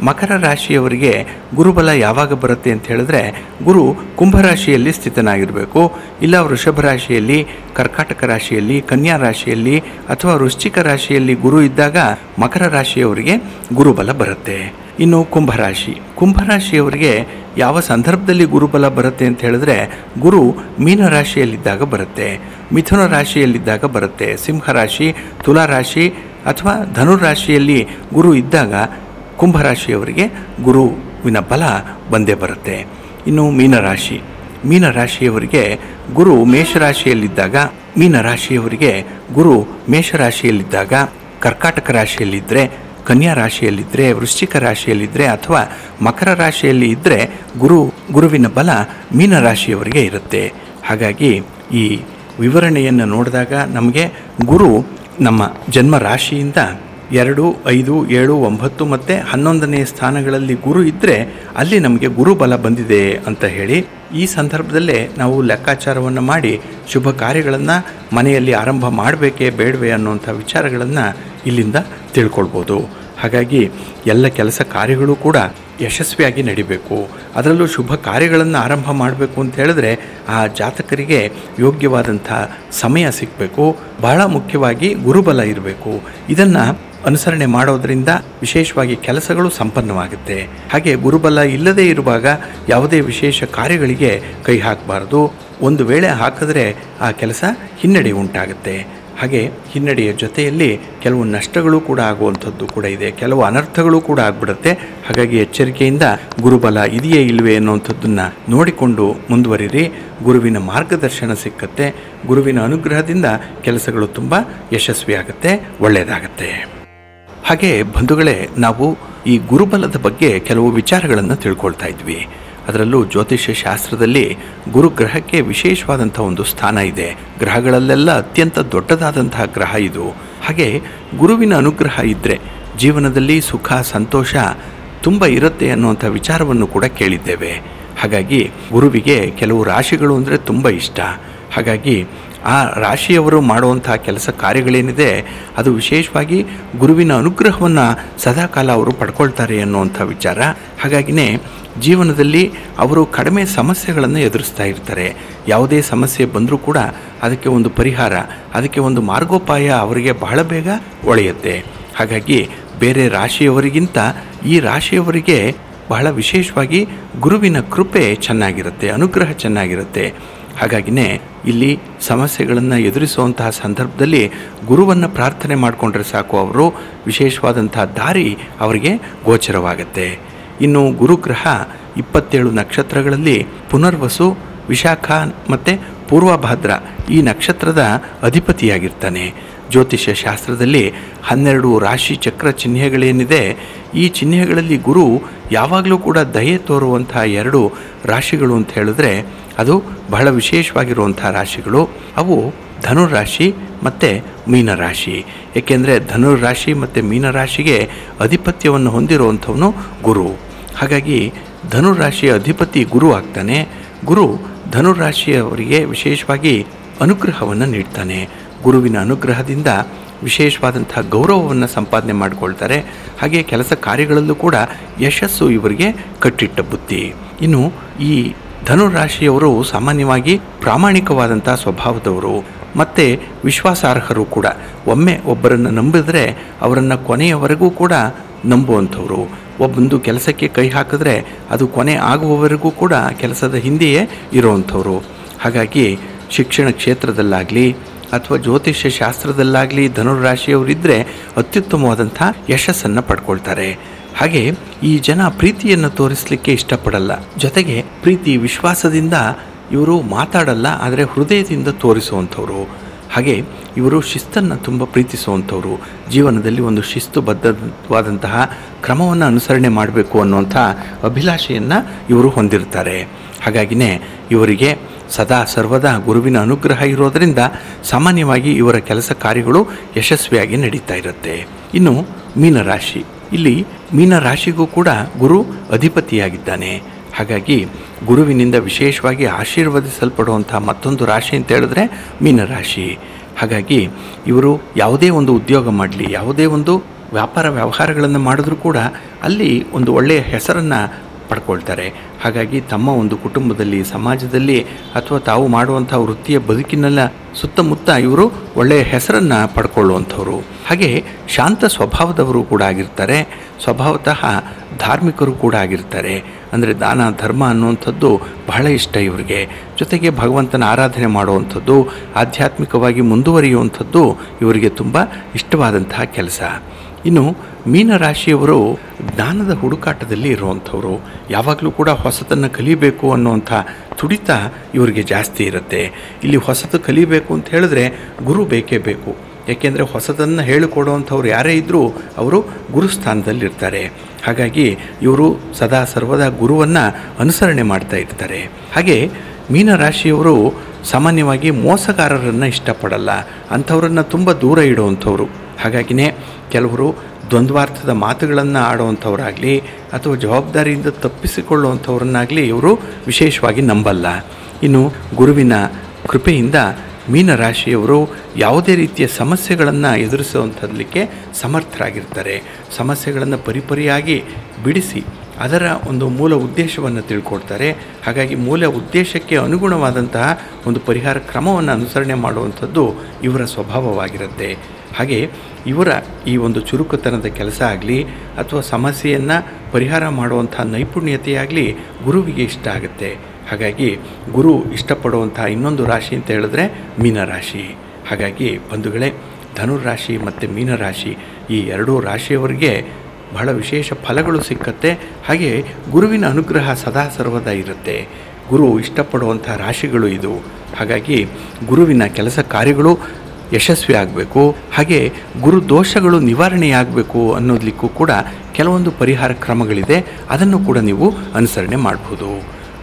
S1: ಮಕರ ರಾಶಿಯವರಿಗೆ ಗುರುಬಲ ಯಾವಾಗ ಬರುತ್ತೆ ಅಂತ ಹೇಳಿದ್ರೆ ಗುರು ಕುಂಭರಾಶಿಯಲ್ಲಿ ಸ್ಥಿತನಾಗಿರಬೇಕು, ಇಲ್ಲ ವೃಷಭ ರಾಶಿಯಲ್ಲಿ, ಕರ್ಕಾಟಕ ರಾಶಿಯಲ್ಲಿ, ಕನ್ಯಾ ರಾಶಿಯಲ್ಲಿ ಅಥವಾ ವೃಶ್ಚಿಕ ರಾಶಿಯಲ್ಲಿ ಗುರು ಇದ್ದಾಗ ಮಕರ ರಾಶಿಯವರಿಗೆ ಗುರುಬಲ ಬರುತ್ತೆ. ಇನ್ನು ಕುಂಭರಾಶಿ, ಕುಂಭರಾಶಿಯವರಿಗೆ ಯಾವ ಸಂದರ್ಭದಲ್ಲಿ ಗುರುಬಲ ಬರುತ್ತೆ ಅಂತ ಹೇಳಿದ್ರೆ ಗುರು ಮೀನ ರಾಶಿಯಲ್ಲಿದ್ದಾಗ ಬರುತ್ತೆ, ಮಿಥುನ ರಾಶಿಯಲ್ಲಿದ್ದಾಗ ಬರುತ್ತೆ, ಸಿಂಹ ರಾಶಿ, ತುಲಾ ರಾಶಿ ಅಥವಾ ಧನುರಾಶಿಯಲ್ಲಿ ಗುರು ಇದ್ದಾಗ ಕುಂಭರಾಶಿಯವರಿಗೆ ಗುರುವಿನ ಬಲ ಬಂದೇ ಬರುತ್ತೆ. ಇನ್ನು ಮೀನರಾಶಿ, ಮೀನರಾಶಿಯವರಿಗೆ ಗುರು ಮೇಷರಾಶಿಯಲ್ಲಿದ್ದಾಗ, ಮೀನರಾಶಿಯವರಿಗೆ ಗುರು ಮೇಷರಾಶಿಯಲ್ಲಿದ್ದಾಗ, ಕರ್ಕಾಟಕ ರಾಶಿಯಲ್ಲಿದ್ದರೆ, ಕನ್ಯಾ ರಾಶಿಯಲ್ಲಿದ್ದರೆ, ವೃಶ್ಚಿಕ ರಾಶಿಯಲ್ಲಿದ್ದರೆ ಅಥವಾ ಮಕರ ರಾಶಿಯಲ್ಲಿ ಇದ್ದರೆ ಗುರುವಿನ ಬಲ ಮೀನರಾಶಿಯವರಿಗೆ ಇರುತ್ತೆ. ಹಾಗಾಗಿ ಈ ವಿವರಣೆಯನ್ನು ನೋಡಿದಾಗ ನಮಗೆ ಗುರು ನಮ್ಮ ಜನ್ಮ ರಾಶಿಯಿಂದ 2, 5, 7, 9 ಮತ್ತು 11ನೇ ಸ್ಥಾನಗಳಲ್ಲಿ ಗುರು ಇದ್ದರೆ ಅಲ್ಲಿ ನಮಗೆ ಗುರುಬಲ ಬಂದಿದೆ ಅಂತ ಹೇಳಿ ಈ ಸಂದರ್ಭದಲ್ಲೇ ನಾವು ಲೆಕ್ಕಾಚಾರವನ್ನು ಮಾಡಿ ಶುಭ ಕಾರ್ಯಗಳನ್ನು ಮನೆಯಲ್ಲಿ ಆರಂಭ ಮಾಡಬೇಕೇ ಬೇಡವೇ ಅನ್ನುವಂಥ ವಿಚಾರಗಳನ್ನು ಇಲ್ಲಿಂದ ತಿಳ್ಕೊಳ್ಬೋದು. ಹಾಗಾಗಿ ಎಲ್ಲ ಕೆಲಸ ಕಾರ್ಯಗಳು ಕೂಡ ಯಶಸ್ವಿಯಾಗಿ ನಡಿಬೇಕು. ಅದರಲ್ಲೂ ಶುಭ ಕಾರ್ಯಗಳನ್ನು ಆರಂಭ ಮಾಡಬೇಕು ಅಂತ ಹೇಳಿದ್ರೆ ಆ ಜಾತಕರಿಗೆ ಯೋಗ್ಯವಾದಂಥ ಸಮಯ ಸಿಗಬೇಕು. ಬಹಳ ಮುಖ್ಯವಾಗಿ ಗುರುಬಲ ಇರಬೇಕು. ಇದನ್ನು ಅನುಸರಣೆ ಮಾಡೋದರಿಂದ ವಿಶೇಷವಾಗಿ ಕೆಲಸಗಳು ಸಂಪನ್ನವಾಗುತ್ತೆ. ಹಾಗೆ ಗುರುಬಲ ಇಲ್ಲದೇ ಇರುವಾಗ ಯಾವುದೇ ವಿಶೇಷ ಕಾರ್ಯಗಳಿಗೆ ಕೈ ಹಾಕಬಾರ್ದು. ಒಂದು ವೇಳೆ ಹಾಕಿದ್ರೆ ಆ ಕೆಲಸ ಹಿನ್ನಡೆ ಉಂಟಾಗುತ್ತೆ. ಹಾಗೆ ಹಿನ್ನಡೆಯ ಜೊತೆಯಲ್ಲಿ ಕೆಲವು ನಷ್ಟಗಳು ಕೂಡ ಆಗುವಂಥದ್ದು ಕೂಡ ಇದೆ, ಕೆಲವು ಅನರ್ಥಗಳು ಕೂಡ ಆಗಿಬಿಡುತ್ತೆ. ಹಾಗಾಗಿ ಎಚ್ಚರಿಕೆಯಿಂದ ಗುರುಬಲ ಇದೆಯೇ ಇಲ್ಲವೇ ಅನ್ನುವಂಥದ್ದನ್ನು ನೋಡಿಕೊಂಡು ಮುಂದುವರಿರಿ. ಗುರುವಿನ ಮಾರ್ಗದರ್ಶನ ಸಿಕ್ಕತ್ತೆ. ಗುರುವಿನ ಅನುಗ್ರಹದಿಂದ ಕೆಲಸಗಳು ತುಂಬ ಯಶಸ್ವಿಯಾಗುತ್ತೆ, ಒಳ್ಳೆಯದಾಗತ್ತೆ. ಹಾಗೆ ಬಂಧುಗಳೇ, ನಾವು ಈ ಗುರುಬಲದ ಬಗ್ಗೆ ಕೆಲವು ವಿಚಾರಗಳನ್ನು ತಿಳ್ಕೊಳ್ತಾ ಇದ್ವಿ. ಅದರಲ್ಲೂ ಜ್ಯೋತಿಷ್ಯ ಶಾಸ್ತ್ರದಲ್ಲಿ ಗುರುಗ್ರಹಕ್ಕೆ ವಿಶೇಷವಾದಂಥ ಒಂದು ಸ್ಥಾನ ಇದೆ. ಗ್ರಹಗಳಲ್ಲೆಲ್ಲ ಅತ್ಯಂತ ದೊಡ್ಡದಾದಂತಹ ಗ್ರಹ ಇದು. ಹಾಗೆ ಗುರುವಿನ ಅನುಗ್ರಹ ಇದ್ದರೆ ಜೀವನದಲ್ಲಿ ಸುಖ ಸಂತೋಷ ತುಂಬ ಇರುತ್ತೆ ಅನ್ನುವಂಥ ವಿಚಾರವನ್ನು ಕೂಡ ಕೇಳಿದ್ದೇವೆ. ಹಾಗಾಗಿ ಗುರುವಿಗೆ ಕೆಲವು ರಾಶಿಗಳು ಅಂದರೆ ತುಂಬ ಇಷ್ಟ. ಹಾಗಾಗಿ ಆ ರಾಶಿಯವರು ಮಾಡುವಂಥ ಕೆಲಸ ಕಾರ್ಯಗಳೇನಿದೆ ಅದು ವಿಶೇಷವಾಗಿ ಗುರುವಿನ ಅನುಗ್ರಹವನ್ನು ಸದಾಕಾಲ ಅವರು ಪಡ್ಕೊಳ್ತಾರೆ ಅನ್ನುವಂಥ ವಿಚಾರ. ಹಾಗಾಗಿನೇ ಜೀವನದಲ್ಲಿ ಅವರು ಕಡಿಮೆ ಸಮಸ್ಯೆಗಳನ್ನು ಎದುರಿಸ್ತಾ ಇರ್ತಾರೆ. ಯಾವುದೇ ಸಮಸ್ಯೆ ಬಂದರೂ ಕೂಡ ಅದಕ್ಕೆ ಒಂದು ಪರಿಹಾರ, ಅದಕ್ಕೆ ಒಂದು ಮಾರ್ಗೋಪಾಯ ಅವರಿಗೆ ಬಹಳ ಬೇಗ ಒಳೆಯುತ್ತೆ. ಹಾಗಾಗಿ ಬೇರೆ ರಾಶಿಯವರಿಗಿಂತ ಈ ರಾಶಿಯವರಿಗೆ ಬಹಳ ವಿಶೇಷವಾಗಿ ಗುರುವಿನ ಕೃಪೆ ಚೆನ್ನಾಗಿರುತ್ತೆ, ಅನುಗ್ರಹ ಚೆನ್ನಾಗಿರುತ್ತೆ. ಹಾಗಾಗಿನೇ ಇಲ್ಲಿ ಸಮಸ್ಯೆಗಳನ್ನು ಎದುರಿಸುವಂತಹ ಸಂದರ್ಭದಲ್ಲಿ ಗುರುವನ್ನು ಪ್ರಾರ್ಥನೆ ಮಾಡಿಕೊಂಡ್ರೆ ಸಾಕು, ಅವರು ವಿಶೇಷವಾದಂಥ ದಾರಿ ಅವರಿಗೆ ಗೋಚರವಾಗುತ್ತೆ. ಇನ್ನು ಗುರುಗ್ರಹ 27 ನಕ್ಷತ್ರಗಳಲ್ಲಿ ಪುನರ್ವಸು, ವಿಶಾಖ ಮತ್ತು ಪೂರ್ವಭಾದ್ರ ಈ ನಕ್ಷತ್ರದ ಅಧಿಪತಿಯಾಗಿರ್ತಾನೆ. ಜ್ಯೋತಿಷ್ಯ ಶಾಸ್ತ್ರದಲ್ಲಿ 12 ರಾಶಿ ಚಕ್ರ ಚಿಹ್ನೆಗಳೇನಿದೆ, ಈ ಚಿಹ್ನೆಗಳಲ್ಲಿ ಗುರು ಯಾವಾಗಲೂ ಕೂಡ ದಯೆ ತೋರುವಂಥ 2 ರಾಶಿಗಳು ಅಂತ ಹೇಳಿದ್ರೆ ಅದು ಬಹಳ ವಿಶೇಷವಾಗಿರುವಂಥ ರಾಶಿಗಳು. ಅವು ಧನುರಾಶಿ ಮತ್ತು ಮೀನರಾಶಿ. ಏಕೆಂದರೆ ಧನುರಾಶಿ ಮತ್ತು ಮೀನರಾಶಿಗೆ ಅಧಿಪತ್ಯವನ್ನು ಹೊಂದಿರುವಂಥವನು ಗುರು. ಹಾಗಾಗಿ ಧನುರಾಶಿಯ ಅಧಿಪತಿ ಗುರು ಆಗ್ತಾನೆ. ಗುರು ಧನುರಾಶಿಯವರಿಗೆ ವಿಶೇಷವಾಗಿ ಅನುಗ್ರಹವನ್ನು ನೀಡ್ತಾನೆ. ಗುರುವಿನ ಅನುಗ್ರಹದಿಂದ ವಿಶೇಷವಾದಂಥ ಗೌರವವನ್ನು ಸಂಪಾದನೆ ಮಾಡಿಕೊಳ್ತಾರೆ. ಹಾಗೆ ಕೆಲಸ ಕಾರ್ಯಗಳಲ್ಲೂ ಕೂಡ ಯಶಸ್ಸು ಇವರಿಗೆ ಕಟ್ಟಿಟ್ಟ ಬುತ್ತಿ. ಇನ್ನು ಈ ಧನುರಾಶಿಯವರು ಸಾಮಾನ್ಯವಾಗಿ ಪ್ರಾಮಾಣಿಕವಾದಂಥ ಸ್ವಭಾವದವರು ಮತ್ತು ವಿಶ್ವಾಸಾರ್ಹರು ಕೂಡ. ಒಮ್ಮೆ ಒಬ್ಬರನ್ನು ನಂಬಿದರೆ ಅವರನ್ನು ಕೊನೆಯವರೆಗೂ ಕೂಡ ನಂಬುವಂಥವ್ರು. ಒಬ್ಬೊಂದು ಕೆಲಸಕ್ಕೆ ಕೈ ಹಾಕಿದ್ರೆ ಅದು ಕೊನೆ ಆಗುವವರೆಗೂ ಕೂಡ ಕೆಲಸದ ಹಿಂದೆಯೇ ಇರುವಂಥವ್ರು. ಹಾಗಾಗಿ ಶಿಕ್ಷಣ ಕ್ಷೇತ್ರದಲ್ಲಾಗಲಿ ಅಥವಾ ಜ್ಯೋತಿಷ್ಯ ಶಾಸ್ತ್ರದಲ್ಲಾಗಲಿ ಧನುರಾಶಿಯವರಿದ್ದರೆ ಅತ್ಯುತ್ತಮವಾದಂಥ ಯಶಸ್ಸನ್ನು ಪಡ್ಕೊಳ್ತಾರೆ. ಹಾಗೆ ಈ ಜನ ಪ್ರೀತಿಯನ್ನು ತೋರಿಸಲಿಕ್ಕೆ ಇಷ್ಟಪಡಲ್ಲ. ಜೊತೆಗೆ ಪ್ರೀತಿ ವಿಶ್ವಾಸದಿಂದ ಇವರು ಮಾತಾಡಲ್ಲ, ಆದರೆ ಹೃದಯದಿಂದ ತೋರಿಸುವಂಥವ್ರು. ಹಾಗೆ ಇವರು ಶಿಸ್ತನ್ನು ತುಂಬ ಪ್ರೀತಿಸುವಂಥವ್ರು. ಜೀವನದಲ್ಲಿ ಒಂದು ಶಿಸ್ತುಬದ್ಧವಾದಂತಹ ಕ್ರಮವನ್ನು ಅನುಸರಣೆ ಮಾಡಬೇಕು ಅನ್ನುವಂಥ ಅಭಿಲಾಷೆಯನ್ನು ಇವರು ಹೊಂದಿರ್ತಾರೆ. ಹಾಗಾಗಿನೇ ಇವರಿಗೆ ಸದಾ ಸರ್ವದಾ ಗುರುವಿನ ಅನುಗ್ರಹ ಇರೋದರಿಂದ ಸಾಮಾನ್ಯವಾಗಿ ಇವರ ಕೆಲಸ ಕಾರ್ಯಗಳು ಯಶಸ್ವಿಯಾಗಿ ನಡೀತಾ ಇರುತ್ತೆ. ಇನ್ನು ಮೀನರಾಶಿ, ಇಲ್ಲಿ ಮೀನರಾಶಿಗೂ ಕೂಡ ಗುರು ಅಧಿಪತಿಯಾಗಿದ್ದಾನೆ. ಹಾಗಾಗಿ ಗುರುವಿನಿಂದ ವಿಶೇಷವಾಗಿ ಆಶೀರ್ವದಿಸಲ್ಪಡುವಂಥ ಮತ್ತೊಂದು ರಾಶಿ ಅಂತ ಹೇಳಿದ್ರೆ ಮೀನರಾಶಿ. ಹಾಗಾಗಿ ಇವರು ಯಾವುದೇ ಒಂದು ಉದ್ಯೋಗ ಮಾಡಲಿ, ಯಾವುದೇ ಒಂದು ವ್ಯಾಪಾರ ವ್ಯವಹಾರಗಳನ್ನು ಮಾಡಿದ್ರೂ ಕೂಡ ಅಲ್ಲಿ ಒಂದು ಒಳ್ಳೆಯ ಹೆಸರನ್ನು ಪಡ್ಕೊಳ್ತಾರೆ. ಹಾಗಾಗಿ ತಮ್ಮ ಒಂದು ಕುಟುಂಬದಲ್ಲಿ, ಸಮಾಜದಲ್ಲಿ ಅಥವಾ ತಾವು ಮಾಡುವಂಥ ವೃತ್ತಿಯ ಬದುಕಿನೆಲ್ಲ ಸುತ್ತಮುತ್ತ ಇವರು ಒಳ್ಳೆಯ ಹೆಸರನ್ನು ಪಡ್ಕೊಳ್ಳುವಂಥವ್ರು. ಹಾಗೆ ಶಾಂತ ಸ್ವಭಾವದವರು ಕೂಡ ಆಗಿರ್ತಾರೆ. ಸ್ವಭಾವತಃ ಧಾರ್ಮಿಕರು ಕೂಡ ಆಗಿರ್ತಾರೆ. ಅಂದರೆ ದಾನ ಧರ್ಮ ಅನ್ನುವಂಥದ್ದು ಬಹಳ ಇಷ್ಟ ಇವರಿಗೆ. ಜೊತೆಗೆ ಭಗವಂತನ ಆರಾಧನೆ ಮಾಡುವಂಥದ್ದು, ಆಧ್ಯಾತ್ಮಿಕವಾಗಿ ಮುಂದುವರಿಯುವಂಥದ್ದು ಇವರಿಗೆ ತುಂಬ ಇಷ್ಟವಾದಂತಹ ಕೆಲಸ. ಇನ್ನು ಮೀನರಾಶಿಯವರು ಜ್ಞಾನದ ಹುಡುಕಾಟದಲ್ಲಿ ಇರುವಂಥವ್ರು. ಯಾವಾಗಲೂ ಕೂಡ ಹೊಸತನ್ನು ಕಲಿಬೇಕು ಅನ್ನುವಂಥ ತುಡಿತ ಇವರಿಗೆ ಜಾಸ್ತಿ ಇರುತ್ತೆ. ಇಲ್ಲಿ ಹೊಸತು ಕಲಿಬೇಕು ಅಂತ ಹೇಳಿದ್ರೆ ಗುರು ಬೇಕೇ ಬೇಕು. ಏಕೆಂದರೆ ಹೊಸತನ್ನು ಹೇಳಿಕೊಡುವಂಥವ್ರು ಯಾರೇ ಇದ್ದರೂ ಅವರು ಗುರುಸ್ಥಾನದಲ್ಲಿರ್ತಾರೆ. ಹಾಗಾಗಿ ಇವರು ಸದಾ ಸರ್ವದಾ ಗುರುವನ್ನು ಅನುಸರಣೆ ಮಾಡ್ತಾ ಇರ್ತಾರೆ. ಹಾಗೆ ಮೀನರಾಶಿಯವರು ಸಾಮಾನ್ಯವಾಗಿ ಮೋಸಗಾರರನ್ನು ಇಷ್ಟಪಡಲ್ಲ, ಅಂಥವ್ರನ್ನು ತುಂಬ ದೂರ ಇಡುವಂಥವ್ರು. ಹಾಗಾಗಿನೇ ಕೆಲವರು ದ್ವಂದ್ವಾರ್ಥದ ಮಾತುಗಳನ್ನು ಆಡುವಂಥವರಾಗಲಿ ಅಥವಾ ಜವಾಬ್ದಾರಿಯಿಂದ ತಪ್ಪಿಸಿಕೊಳ್ಳುವಂಥವ್ರನ್ನಾಗಲಿ ಇವರು ವಿಶೇಷವಾಗಿ ನಂಬಲ್ಲ. ಇನ್ನು ಗುರುವಿನ ಕೃಪೆಯಿಂದ ಮೀನರಾಶಿಯವರು ಯಾವುದೇ ರೀತಿಯ ಸಮಸ್ಯೆಗಳನ್ನು ಎದುರಿಸುವಂಥದ್ದಕ್ಕೆ ಸಮರ್ಥರಾಗಿರ್ತಾರೆ. ಸಮಸ್ಯೆಗಳನ್ನು ಪರಿಪರಿಯಾಗಿ ಬಿಡಿಸಿ ಅದರ ಒಂದು ಮೂಲ ಉದ್ದೇಶವನ್ನು ತಿಳ್ಕೊಡ್ತಾರೆ. ಹಾಗಾಗಿ ಮೂಲ ಉದ್ದೇಶಕ್ಕೆ ಅನುಗುಣವಾದಂತಹ ಒಂದು ಪರಿಹಾರ ಕ್ರಮವನ್ನು ಅನುಸರಣೆ ಮಾಡುವಂಥದ್ದು ಇವರ ಸ್ವಭಾವವಾಗಿರುತ್ತೆ. ಹಾಗೆ ಇವರ ಈ ಒಂದು ಚುರುಕುತನದ ಕೆಲಸ ಆಗಲಿ ಅಥವಾ ಸಮಸ್ಯೆಯನ್ನು ಪರಿಹಾರ ಮಾಡುವಂಥ ನೈಪುಣ್ಯತೆಯಾಗಲಿ ಗುರುವಿಗೆ ಇಷ್ಟ ಆಗುತ್ತೆ. ಹಾಗಾಗಿ ಗುರು ಇಷ್ಟಪಡುವಂಥ ಇನ್ನೊಂದು ರಾಶಿ ಅಂತ ಹೇಳಿದ್ರೆ ಮೀನರಾಶಿ. ಹಾಗಾಗಿ ಬಂಧುಗಳೇ, ಧನುರಾಶಿ ಮತ್ತು ಮೀನರಾಶಿ ಈ ಎರಡೂ ರಾಶಿಯವರಿಗೆ ಬಹಳ ವಿಶೇಷ ಫಲಗಳು ಸಿಕ್ಕತ್ತೆ. ಹಾಗೆ ಗುರುವಿನ ಅನುಗ್ರಹ ಸದಾ ಸರ್ವದಾ ಇರುತ್ತೆ. ಗುರು ಇಷ್ಟಪಡುವಂಥ ರಾಶಿಗಳು ಇದು. ಹಾಗಾಗಿ ಗುರುವಿನ ಕೆಲಸ ಕಾರ್ಯಗಳು ಯಶಸ್ವಿ ಆಗಬೇಕು, ಹಾಗೆ ಗುರು ದೋಷಗಳು ನಿವಾರಣೆಯಾಗಬೇಕು ಅನ್ನೋದಕ್ಕೂ ಕೂಡ ಕೆಲವೊಂದು ಪರಿಹಾರ ಕ್ರಮಗಳಿದೆ. ಅದನ್ನು ಕೂಡ ನೀವು ಅನುಸರಣೆ ಮಾಡಬಹುದು.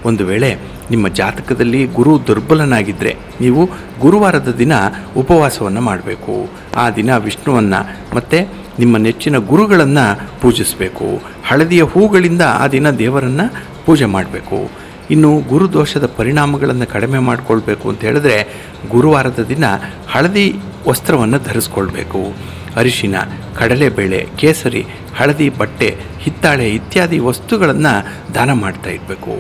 S1: ಒಂದು ವೇಳೆ ನಿಮ್ಮ ಜಾತಕದಲ್ಲಿ ಗುರು ದುರ್ಬಲನಾಗಿದ್ದರೆ ನೀವು ಗುರುವಾರದ ದಿನ ಉಪವಾಸವನ್ನು ಮಾಡಬೇಕು. ಆ ದಿನ ವಿಷ್ಣುವನ್ನು ಮತ್ತು ನಿಮ್ಮ ನೆಚ್ಚಿನ ಗುರುಗಳನ್ನು ಪೂಜಿಸಬೇಕು. ಹಳದಿಯ ಹೂಗಳಿಂದ ಆ ದಿನ ದೇವರನ್ನು ಪೂಜೆ ಮಾಡಬೇಕು. ಇನ್ನು ಗುರುದೋಷದ ಪರಿಣಾಮಗಳನ್ನು ಕಡಿಮೆ ಮಾಡಿಕೊಳ್ಬೇಕು ಅಂತ ಹೇಳಿದ್ರೆ ಗುರುವಾರದ ದಿನ ಹಳದಿ ವಸ್ತ್ರವನ್ನು ಧರಿಸ್ಕೊಳ್ಬೇಕು. ಅರಿಶಿನ, ಕಡಲೆಬೇಳೆ, ಕೇಸರಿ, ಹಳದಿ ಬಟ್ಟೆ, ಹಿತ್ತಾಳೆ ಇತ್ಯಾದಿ ವಸ್ತುಗಳನ್ನು ದಾನ ಮಾಡ್ತಾ ಇರಬೇಕು.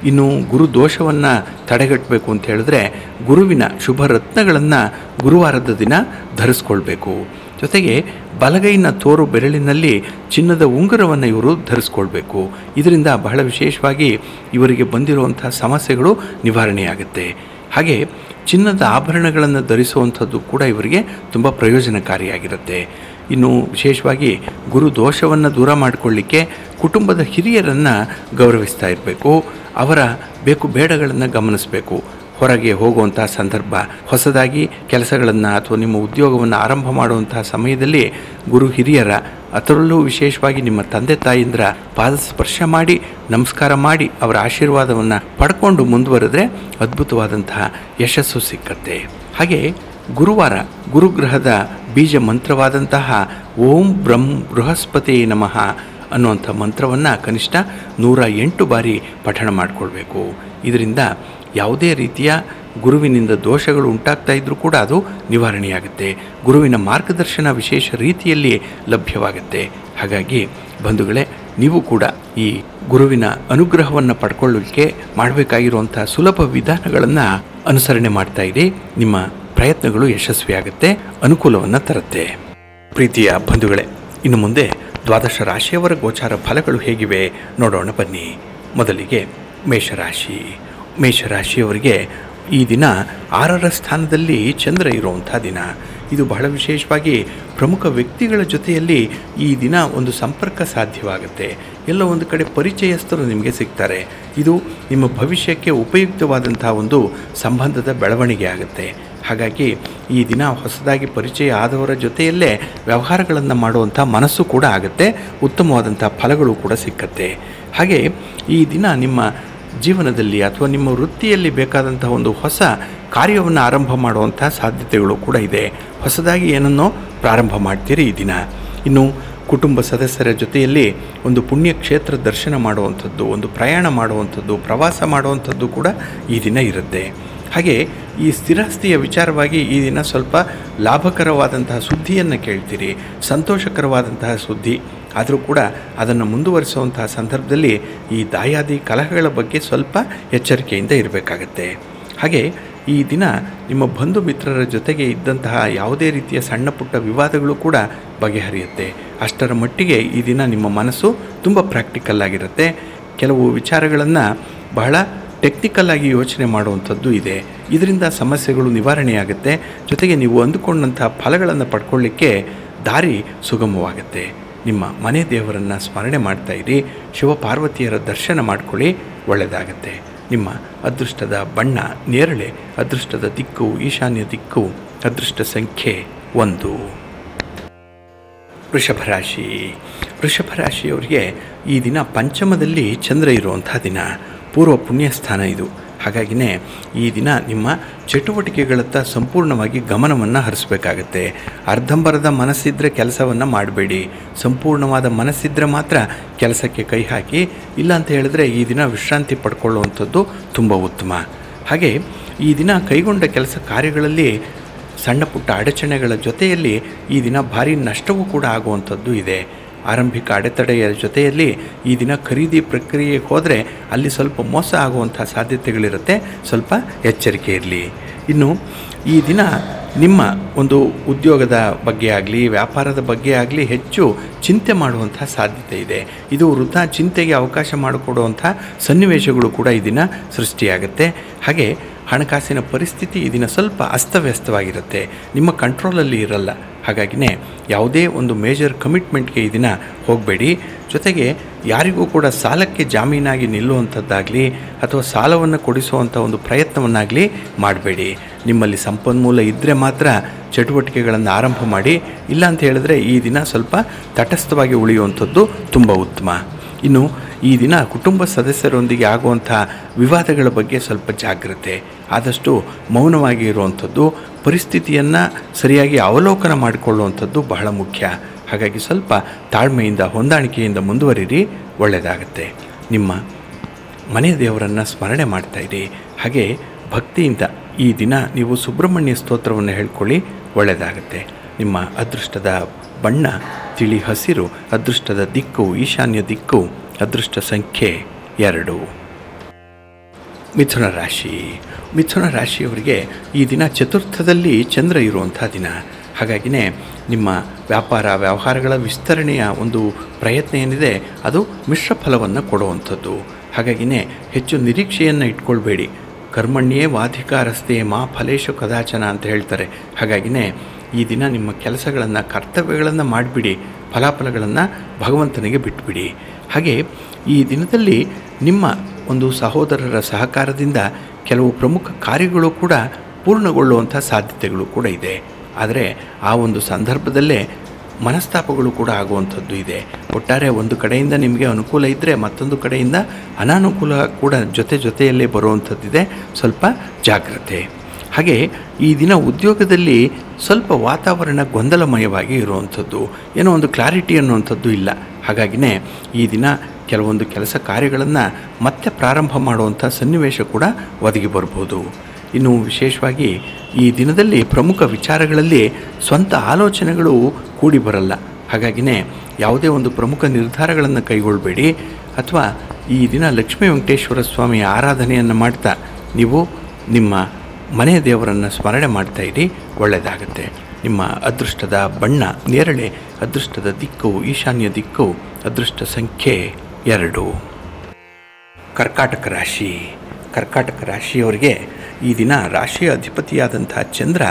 S1: ಇನ್ನು ಗುರು ದೋಷವನ್ನು ತಡೆಗಟ್ಟಬೇಕು ಅಂತ ಹೇಳಿದ್ರೆ ಗುರುವಿನ ಶುಭ ರತ್ನಗಳನ್ನು ಗುರುವಾರದ ದಿನ ಧರಿಸ್ಕೊಳ್ಬೇಕು. ಜೊತೆಗೆ ಬಲಗೈನ ತೋರು ಬೆರಳಿನಲ್ಲಿ ಚಿನ್ನದ ಉಂಗುರವನ್ನು ಇವರು ಧರಿಸ್ಕೊಳ್ಬೇಕು. ಇದರಿಂದ ಬಹಳ ವಿಶೇಷವಾಗಿ ಇವರಿಗೆ ಬಂದಿರುವಂಥ ಸಮಸ್ಯೆಗಳು ನಿವಾರಣೆಯಾಗುತ್ತೆ. ಹಾಗೆ ಚಿನ್ನದ ಆಭರಣಗಳನ್ನು ಧರಿಸುವಂಥದ್ದು ಕೂಡ ಇವರಿಗೆ ತುಂಬ ಪ್ರಯೋಜನಕಾರಿಯಾಗಿರುತ್ತೆ. ಇನ್ನು ವಿಶೇಷವಾಗಿ ಗುರು ದೋಷವನ್ನು ದೂರ ಮಾಡಿಕೊಳ್ಳಿಕ್ಕೆ ಕುಟುಂಬದ ಹಿರಿಯರನ್ನು ಗೌರವಿಸ್ತಾ ಇರಬೇಕು. ಅವರ ಬೇಕು ಬೇಡಗಳನ್ನು ಗಮನಿಸಬೇಕು. ಹೊರಗೆ ಹೋಗುವಂಥ ಸಂದರ್ಭ, ಹೊಸದಾಗಿ ಕೆಲಸಗಳನ್ನು ಅಥವಾ ನಿಮ್ಮ ಉದ್ಯೋಗವನ್ನು ಆರಂಭ ಮಾಡುವಂತಹ ಸಮಯದಲ್ಲಿ ಗುರು ಹಿರಿಯರ, ಅದರಲ್ಲೂ ವಿಶೇಷವಾಗಿ ನಿಮ್ಮ ತಂದೆ ತಾಯಿಯಂದ್ರ ಪಾದ ಸ್ಪರ್ಶ ಮಾಡಿ ನಮಸ್ಕಾರ ಮಾಡಿ ಅವರ ಆಶೀರ್ವಾದವನ್ನು ಪಡ್ಕೊಂಡು ಮುಂದುವರೆದ್ರೆ ಅದ್ಭುತವಾದಂತಹ ಯಶಸ್ಸು ಸಿಕ್ಕತ್ತೆ. ಹಾಗೆ ಗುರುವಾರ ಗುರುಗ್ರಹದ ಬೀಜ ಮಂತ್ರವಾದಂತಹ ಓಂ ಬೃಹಸ್ಪತಿ ನಮಃ ಅನ್ನುವಂಥ ಮಂತ್ರವನ್ನು ಕನಿಷ್ಠ 108 ಬಾರಿ ಪಠಣ ಮಾಡಿಕೊಳ್ಬೇಕು. ಇದರಿಂದ ಯಾವುದೇ ರೀತಿಯ ಗುರುವಿನಿಂದ ದೋಷಗಳು ಉಂಟಾಗ್ತಾ ಇದ್ದರೂ ಕೂಡ ಅದು ನಿವಾರಣೆಯಾಗುತ್ತೆ. ಗುರುವಿನ ಮಾರ್ಗದರ್ಶನ ವಿಶೇಷ ರೀತಿಯಲ್ಲಿ ಲಭ್ಯವಾಗುತ್ತೆ. ಹಾಗಾಗಿ ಬಂಧುಗಳೇ, ನೀವು ಕೂಡ ಈ ಗುರುವಿನ ಅನುಗ್ರಹವನ್ನು ಪಡ್ಕೊಳ್ಳಲಿಕ್ಕೆ ಮಾಡಬೇಕಾಗಿರುವಂಥ ಸುಲಭ ವಿಧಾನಗಳನ್ನು ಅನುಸರಣೆ ಮಾಡ್ತಾ ಇರಿ. ನಿಮ್ಮ ಪ್ರಯತ್ನಗಳು ಯಶಸ್ವಿಯಾಗುತ್ತೆ, ಅನುಕೂಲವನ್ನು ತರುತ್ತೆ. ಪ್ರೀತಿಯ ಬಂಧುಗಳೇ, ಇನ್ನು ಮುಂದೆ ದ್ವಾದಶ ರಾಶಿಯವರ ಗೋಚಾರ ಫಲಗಳು ಹೇಗಿವೆ ನೋಡೋಣ ಬನ್ನಿ. ಮೊದಲಿಗೆ ಮೇಷರಾಶಿ. ಮೇಷರಾಶಿಯವರಿಗೆ ಈ ದಿನ 6ರ ಸ್ಥಾನದಲ್ಲಿ ಚಂದ್ರ ಇರುವಂಥ ದಿನ. ಇದು ಬಹಳ ವಿಶೇಷವಾಗಿ ಪ್ರಮುಖ ವ್ಯಕ್ತಿಗಳ ಜೊತೆಯಲ್ಲಿ ಈ ದಿನ ಒಂದು ಸಂಪರ್ಕ ಸಾಧ್ಯವಾಗುತ್ತೆ. ಎಲ್ಲ ಒಂದು ಕಡೆ ಪರಿಚಯಸ್ಥರು ನಿಮಗೆ ಸಿಗ್ತಾರೆ. ಇದು ನಿಮ್ಮ ಭವಿಷ್ಯಕ್ಕೆ ಉಪಯುಕ್ತವಾದಂಥ ಒಂದು ಸಂಬಂಧದ ಬೆಳವಣಿಗೆ ಆಗುತ್ತೆ. ಹಾಗಾಗಿ ಈ ದಿನ ಹೊಸದಾಗಿ ಪರಿಚಯ ಆದವರ ಜೊತೆಯಲ್ಲೇ ವ್ಯವಹಾರಗಳನ್ನು ಮಾಡುವಂಥ ಮನಸ್ಸು ಕೂಡ ಆಗುತ್ತೆ. ಉತ್ತಮವಾದಂಥ ಫಲಗಳು ಕೂಡ ಸಿಕ್ಕತ್ತೆ. ಹಾಗೆ ಈ ದಿನ ನಿಮ್ಮ ಜೀವನದಲ್ಲಿ ಅಥವಾ ನಿಮ್ಮ ವೃತ್ತಿಯಲ್ಲಿ ಬೇಕಾದಂಥ ಒಂದು ಹೊಸ ಕಾರ್ಯವನ್ನು ಆರಂಭ ಮಾಡುವಂಥ ಸಾಧ್ಯತೆಗಳು ಕೂಡ ಇದೆ. ಹೊಸದಾಗಿ ಏನನ್ನೋ ಪ್ರಾರಂಭ ಮಾಡ್ತೀರಿ ಈ ದಿನ. ಇನ್ನು ಕುಟುಂಬ ಸದಸ್ಯರ ಜೊತೆಯಲ್ಲಿ ಒಂದು ಪುಣ್ಯಕ್ಷೇತ್ರ ದರ್ಶನ ಮಾಡುವಂಥದ್ದು, ಒಂದು ಪ್ರಯಾಣ ಮಾಡುವಂಥದ್ದು, ಪ್ರವಾಸ ಮಾಡುವಂಥದ್ದು ಕೂಡ ಈ ದಿನ ಇರುತ್ತೆ. ಹಾಗೆ ಈ ಸ್ಥಿರಾಸ್ತಿಯ ವಿಚಾರವಾಗಿ ಈ ದಿನ ಸ್ವಲ್ಪ ಲಾಭಕರವಾದಂತಹ ಸುದ್ದಿಯನ್ನು ಕೇಳ್ತೀರಿ, ಸಂತೋಷಕರವಾದಂತಹ ಸುದ್ದಿ. ಆದರೂ ಕೂಡ ಅದನ್ನು ಮುಂದುವರಿಸುವಂತಹ ಸಂದರ್ಭದಲ್ಲಿ ಈ ದಾಯಾದಿ ಕಲಹಗಳ ಬಗ್ಗೆ ಸ್ವಲ್ಪ ಎಚ್ಚರಿಕೆಯಿಂದ ಇರಬೇಕಾಗತ್ತೆ. ಹಾಗೆ ಈ ದಿನ ನಿಮ್ಮ ಬಂಧು ಮಿತ್ರರ ಜೊತೆಗೆ ಇದ್ದಂತಹ ಯಾವುದೇ ರೀತಿಯ ಸಣ್ಣ ಪುಟ್ಟ ವಿವಾದಗಳು ಕೂಡ ಬಗೆಹರಿಯುತ್ತೆ. ಅಷ್ಟರ ಮಟ್ಟಿಗೆ ಈ ದಿನ ನಿಮ್ಮ ಮನಸ್ಸು ತುಂಬ ಪ್ರಾಕ್ಟಿಕಲ್ ಆಗಿರುತ್ತೆ. ಕೆಲವು ವಿಚಾರಗಳನ್ನು ಬಹಳ ಟೆಕ್ನಿಕಲ್ ಆಗಿ ಯೋಚನೆ ಮಾಡುವಂಥದ್ದು ಇದೆ. ಇದರಿಂದ ಸಮಸ್ಯೆಗಳು ನಿವಾರಣೆಯಾಗುತ್ತೆ. ಜೊತೆಗೆ ನೀವು ಅಂದುಕೊಂಡಂಥ ಫಲಗಳನ್ನು ಪಡ್ಕೊಳ್ಳಿಕ್ಕೆ ದಾರಿ ಸುಗಮವಾಗುತ್ತೆ. ನಿಮ್ಮ ಮನೆ ದೇವರನ್ನು ಸ್ಮರಣೆ ಮಾಡ್ತಾ ಇರಿ. ಶಿವಪಾರ್ವತಿಯರ ದರ್ಶನ ಮಾಡ್ಕೊಳ್ಳಿ, ಒಳ್ಳೆಯದಾಗತ್ತೆ. ನಿಮ್ಮ ಅದೃಷ್ಟದ ಬಣ್ಣ ನೇರಳೆ, ಅದೃಷ್ಟದ ದಿಕ್ಕು ಈಶಾನ್ಯ ದಿಕ್ಕು, ಅದೃಷ್ಟ ಸಂಖ್ಯೆ 1. ವೃಷಭರಾಶಿ. ವೃಷಭರಾಶಿಯವರಿಗೆ ಈ ದಿನ ಪಂಚಮದಲ್ಲಿ ಚಂದ್ರ ಇರುವಂಥ ದಿನ, ಪೂರ್ವ ಪುಣ್ಯಸ್ಥಾನ ಇದು. ಹಾಗಾಗಿನೇ ಈ ದಿನ ನಿಮ್ಮ ಚಟುವಟಿಕೆಗಳತ್ತ ಸಂಪೂರ್ಣವಾಗಿ ಗಮನವನ್ನು ಹರಿಸಬೇಕಾಗತ್ತೆ. ಅರ್ಧಂಬರ್ಧ ಮನಸ್ಸಿದ್ದರೆ ಕೆಲಸವನ್ನು ಮಾಡಬೇಡಿ. ಸಂಪೂರ್ಣವಾದ ಮನಸ್ಸಿದ್ದರೆ ಮಾತ್ರ ಕೆಲಸಕ್ಕೆ ಕೈ ಹಾಕಿ. ಇಲ್ಲ ಅಂತ ಹೇಳಿದ್ರೆ ಈ ದಿನ ವಿಶ್ರಾಂತಿ ಪಡ್ಕೊಳ್ಳುವಂಥದ್ದು ತುಂಬ ಉತ್ತಮ. ಹಾಗೆ ಈ ದಿನ ಕೈಗೊಂಡ ಕೆಲಸ ಕಾರ್ಯಗಳಲ್ಲಿ ಸಣ್ಣ ಪುಟ್ಟ ಅಡಚಣೆಗಳ ಜೊತೆಯಲ್ಲಿ ಈ ದಿನ ಭಾರಿ ನಷ್ಟವೂ ಕೂಡ ಆಗುವಂಥದ್ದು ಇದೆ. ಆರಂಭಿಕ ಅಡೆತಡೆಯ ಜೊತೆಯಲ್ಲಿ ಈ ದಿನ ಖರೀದಿ ಪ್ರಕ್ರಿಯೆಗೆ ಹೋದರೆ ಅಲ್ಲಿ ಸ್ವಲ್ಪ ಮೋಸ ಆಗುವಂಥ ಸಾಧ್ಯತೆಗಳಿರುತ್ತೆ. ಸ್ವಲ್ಪ ಎಚ್ಚರಿಕೆ ಇರಲಿ. ಇನ್ನು ಈ ದಿನ ನಿಮ್ಮ ಒಂದು ಉದ್ಯೋಗದ ಬಗ್ಗೆ ಆಗಲಿ ವ್ಯಾಪಾರದ ಬಗ್ಗೆ ಆಗಲಿ ಹೆಚ್ಚು ಚಿಂತೆ ಮಾಡುವಂಥ ಸಾಧ್ಯತೆ ಇದೆ. ಇದು ವೃಥಾ ಚಿಂತೆಗೆ ಅವಕಾಶ ಮಾಡಿಕೊಡುವಂಥ ಸನ್ನಿವೇಶಗಳು ಕೂಡ ಈ ದಿನ ಸೃಷ್ಟಿಯಾಗುತ್ತೆ. ಹಾಗೆ ಹಣಕಾಸಿನ ಪರಿಸ್ಥಿತಿ ಈ ದಿನ ಸ್ವಲ್ಪ ಅಸ್ತವ್ಯಸ್ತವಾಗಿರುತ್ತೆ, ನಿಮ್ಮ ಕಂಟ್ರೋಲಲ್ಲಿ ಇರಲ್ಲ. ಹಾಗಾಗಿನೇ ಯಾವುದೇ ಒಂದು ಮೇಜರ್ ಕಮಿಟ್ಮೆಂಟ್ಗೆ ಈ ದಿನ ಹೋಗಬೇಡಿ. ಜೊತೆಗೆ ಯಾರಿಗೂ ಕೂಡ ಸಾಲಕ್ಕೆ ಜಾಮೀನಾಗಿ ನಿಲ್ಲುವಂಥದ್ದಾಗಲಿ ಅಥವಾ ಸಾಲವನ್ನು ಕೊಡಿಸುವಂಥ ಒಂದು ಪ್ರಯತ್ನವನ್ನಾಗಲಿ ಮಾಡಬೇಡಿ. ನಿಮ್ಮಲ್ಲಿ ಸಂಪನ್ಮೂಲ ಇದ್ದರೆ ಮಾತ್ರ ಚಟುವಟಿಕೆಗಳನ್ನು ಆರಂಭ ಮಾಡಿ. ಇಲ್ಲ ಅಂತ ಹೇಳಿದ್ರೆ ಈ ದಿನ ಸ್ವಲ್ಪ ತಟಸ್ಥವಾಗಿ ಉಳಿಯುವಂಥದ್ದು ತುಂಬ ಉತ್ತಮ. ಇನ್ನು ಈ ದಿನ ಕುಟುಂಬ ಸದಸ್ಯರೊಂದಿಗೆ ಆಗುವಂಥ ವಿವಾದಗಳ ಬಗ್ಗೆ ಸ್ವಲ್ಪ ಜಾಗ್ರತೆ, ಆದಷ್ಟು ಮೌನವಾಗಿ ಇರುವಂಥದ್ದು, ಪರಿಸ್ಥಿತಿಯನ್ನು ಸರಿಯಾಗಿ ಅವಲೋಕನ ಮಾಡಿಕೊಳ್ಳುವಂಥದ್ದು ಬಹಳ ಮುಖ್ಯ. ಹಾಗಾಗಿ ಸ್ವಲ್ಪ ತಾಳ್ಮೆಯಿಂದ ಹೊಂದಾಣಿಕೆಯಿಂದ ಮುಂದುವರಿರಿ, ಒಳ್ಳೆಯದಾಗತ್ತೆ. ನಿಮ್ಮ ಮನೆಯ ದೇವರನ್ನು ಸ್ಮರಣೆ ಮಾಡ್ತಾಯಿರಿ. ಹಾಗೆ ಭಕ್ತಿಯಿಂದ ಈ ದಿನ ನೀವು ಸುಬ್ರಹ್ಮಣ್ಯ ಸ್ತೋತ್ರವನ್ನು ಹೇಳ್ಕೊಳ್ಳಿ, ಒಳ್ಳೆಯದಾಗತ್ತೆ. ನಿಮ್ಮ ಅದೃಷ್ಟದ ಬಣ್ಣ ತಿಳಿ ಹಸಿರು, ಅದೃಷ್ಟದ ದಿಕ್ಕು ಈಶಾನ್ಯ ದಿಕ್ಕು, ಅದೃಷ್ಟ ಸಂಖ್ಯೆ 2. ಮಿಥುನ ರಾಶಿ. ಮಿಥುನ ರಾಶಿಯವರಿಗೆ ಈ ದಿನ ಚತುರ್ಥದಲ್ಲಿ ಚಂದ್ರ ಇರುವಂಥ ದಿನ. ಹಾಗಾಗಿನೇ ನಿಮ್ಮ ವ್ಯವಹಾರಗಳ ವಿಸ್ತರಣೆಯ ಒಂದು ಪ್ರಯತ್ನ ಏನಿದೆ ಅದು ಮಿಶ್ರ ಫಲವನ್ನು ಕೊಡುವಂಥದ್ದು. ಹಾಗಾಗಿನೇ ಹೆಚ್ಚು ನಿರೀಕ್ಷೆಯನ್ನು ಇಟ್ಕೊಳ್ಬೇಡಿ. ಕರ್ಮಣ್ಯೇ ವಾಧಿಕಾರಸ್ತೆ ಮಾ ಫಲೇಶು ಕದಾಚನ ಅಂತ ಹೇಳ್ತಾರೆ. ಹಾಗಾಗಿನೇ ಈ ದಿನ ನಿಮ್ಮ ಕೆಲಸಗಳನ್ನು ಕರ್ತವ್ಯಗಳನ್ನು ಮಾಡಿಬಿಡಿ, ಫಲಾಫಲಗಳನ್ನು ಭಗವಂತನಿಗೆ ಬಿಟ್ಬಿಡಿ. ಹಾಗೆ ಈ ದಿನದಲ್ಲಿ ನಿಮ್ಮ ಒಂದು ಸಹೋದರರ ಸಹಕಾರದಿಂದ ಕೆಲವು ಪ್ರಮುಖ ಕಾರ್ಯಗಳು ಕೂಡ ಪೂರ್ಣಗೊಳ್ಳುವಂಥ ಸಾಧ್ಯತೆಗಳು ಕೂಡ ಇದೆ. ಆದರೆ ಆ ಒಂದು ಸಂದರ್ಭದಲ್ಲೇ ಮನಸ್ತಾಪಗಳು ಕೂಡ ಆಗುವಂಥದ್ದು ಇದೆ. ಒಟ್ಟಾರೆ ಒಂದು ಕಡೆಯಿಂದ ನಿಮಗೆ ಅನುಕೂಲ ಇದ್ದರೆ ಮತ್ತೊಂದು ಕಡೆಯಿಂದ ಅನಾನುಕೂಲ ಕೂಡ ಜೊತೆಯಲ್ಲೇ ಬರುವಂಥದ್ದಿದೆ. ಸ್ವಲ್ಪ ಜಾಗ್ರತೆ. ಹಾಗೆ ಈ ದಿನ ಉದ್ಯೋಗದಲ್ಲಿ ಸ್ವಲ್ಪ ವಾತಾವರಣ ಗೊಂದಲಮಯವಾಗಿ ಇರುವಂಥದ್ದು, ಏನೋ ಒಂದು ಕ್ಲಾರಿಟಿ ಅನ್ನುವಂಥದ್ದು ಇಲ್ಲ. ಹಾಗಾಗಿನೇ ಈ ದಿನ ಕೆಲವೊಂದು ಕೆಲಸ ಕಾರ್ಯಗಳನ್ನು ಮತ್ತೆ ಪ್ರಾರಂಭ ಮಾಡುವಂಥ ಸನ್ನಿವೇಶ ಕೂಡ ಒದಗಿ ಬರ್ಬೋದು. ಇನ್ನು ವಿಶೇಷವಾಗಿ ಈ ದಿನದಲ್ಲಿ ಪ್ರಮುಖ ವಿಚಾರಗಳಲ್ಲಿ ಸ್ವಂತ ಆಲೋಚನೆಗಳು ಕೂಡಿ ಬರಲ್ಲ. ಹಾಗಾಗಿನೇ ಯಾವುದೇ ಒಂದು ಪ್ರಮುಖ ನಿರ್ಧಾರಗಳನ್ನು ಕೈಗೊಳ್ಳಬೇಡಿ. ಅಥವಾ ಈ ದಿನ ಲಕ್ಷ್ಮೀ ವೆಂಕಟೇಶ್ವರ ಸ್ವಾಮಿಯ ಆರಾಧನೆಯನ್ನು ಮಾಡ್ತಾ ನೀವು ನಿಮ್ಮ ಮನೆಯ ದೇವರನ್ನು ಸ್ಮರಣೆ ಮಾಡ್ತಾಯಿರಿ, ಒಳ್ಳೆಯದಾಗತ್ತೆ. ನಿಮ್ಮ ಅದೃಷ್ಟದ ಬಣ್ಣ ನೇರಳೆ, ಅದೃಷ್ಟದ ದಿಕ್ಕು ಈಶಾನ್ಯ ದಿಕ್ಕು, ಅದೃಷ್ಟ ಸಂಖ್ಯೆ 2. ಕರ್ಕಾಟಕ ರಾಶಿ. ಕರ್ಕಾಟಕ ರಾಶಿಯವರಿಗೆ ಈ ದಿನ ರಾಶಿಯ ಅಧಿಪತಿಯಾದಂಥ ಚಂದ್ರ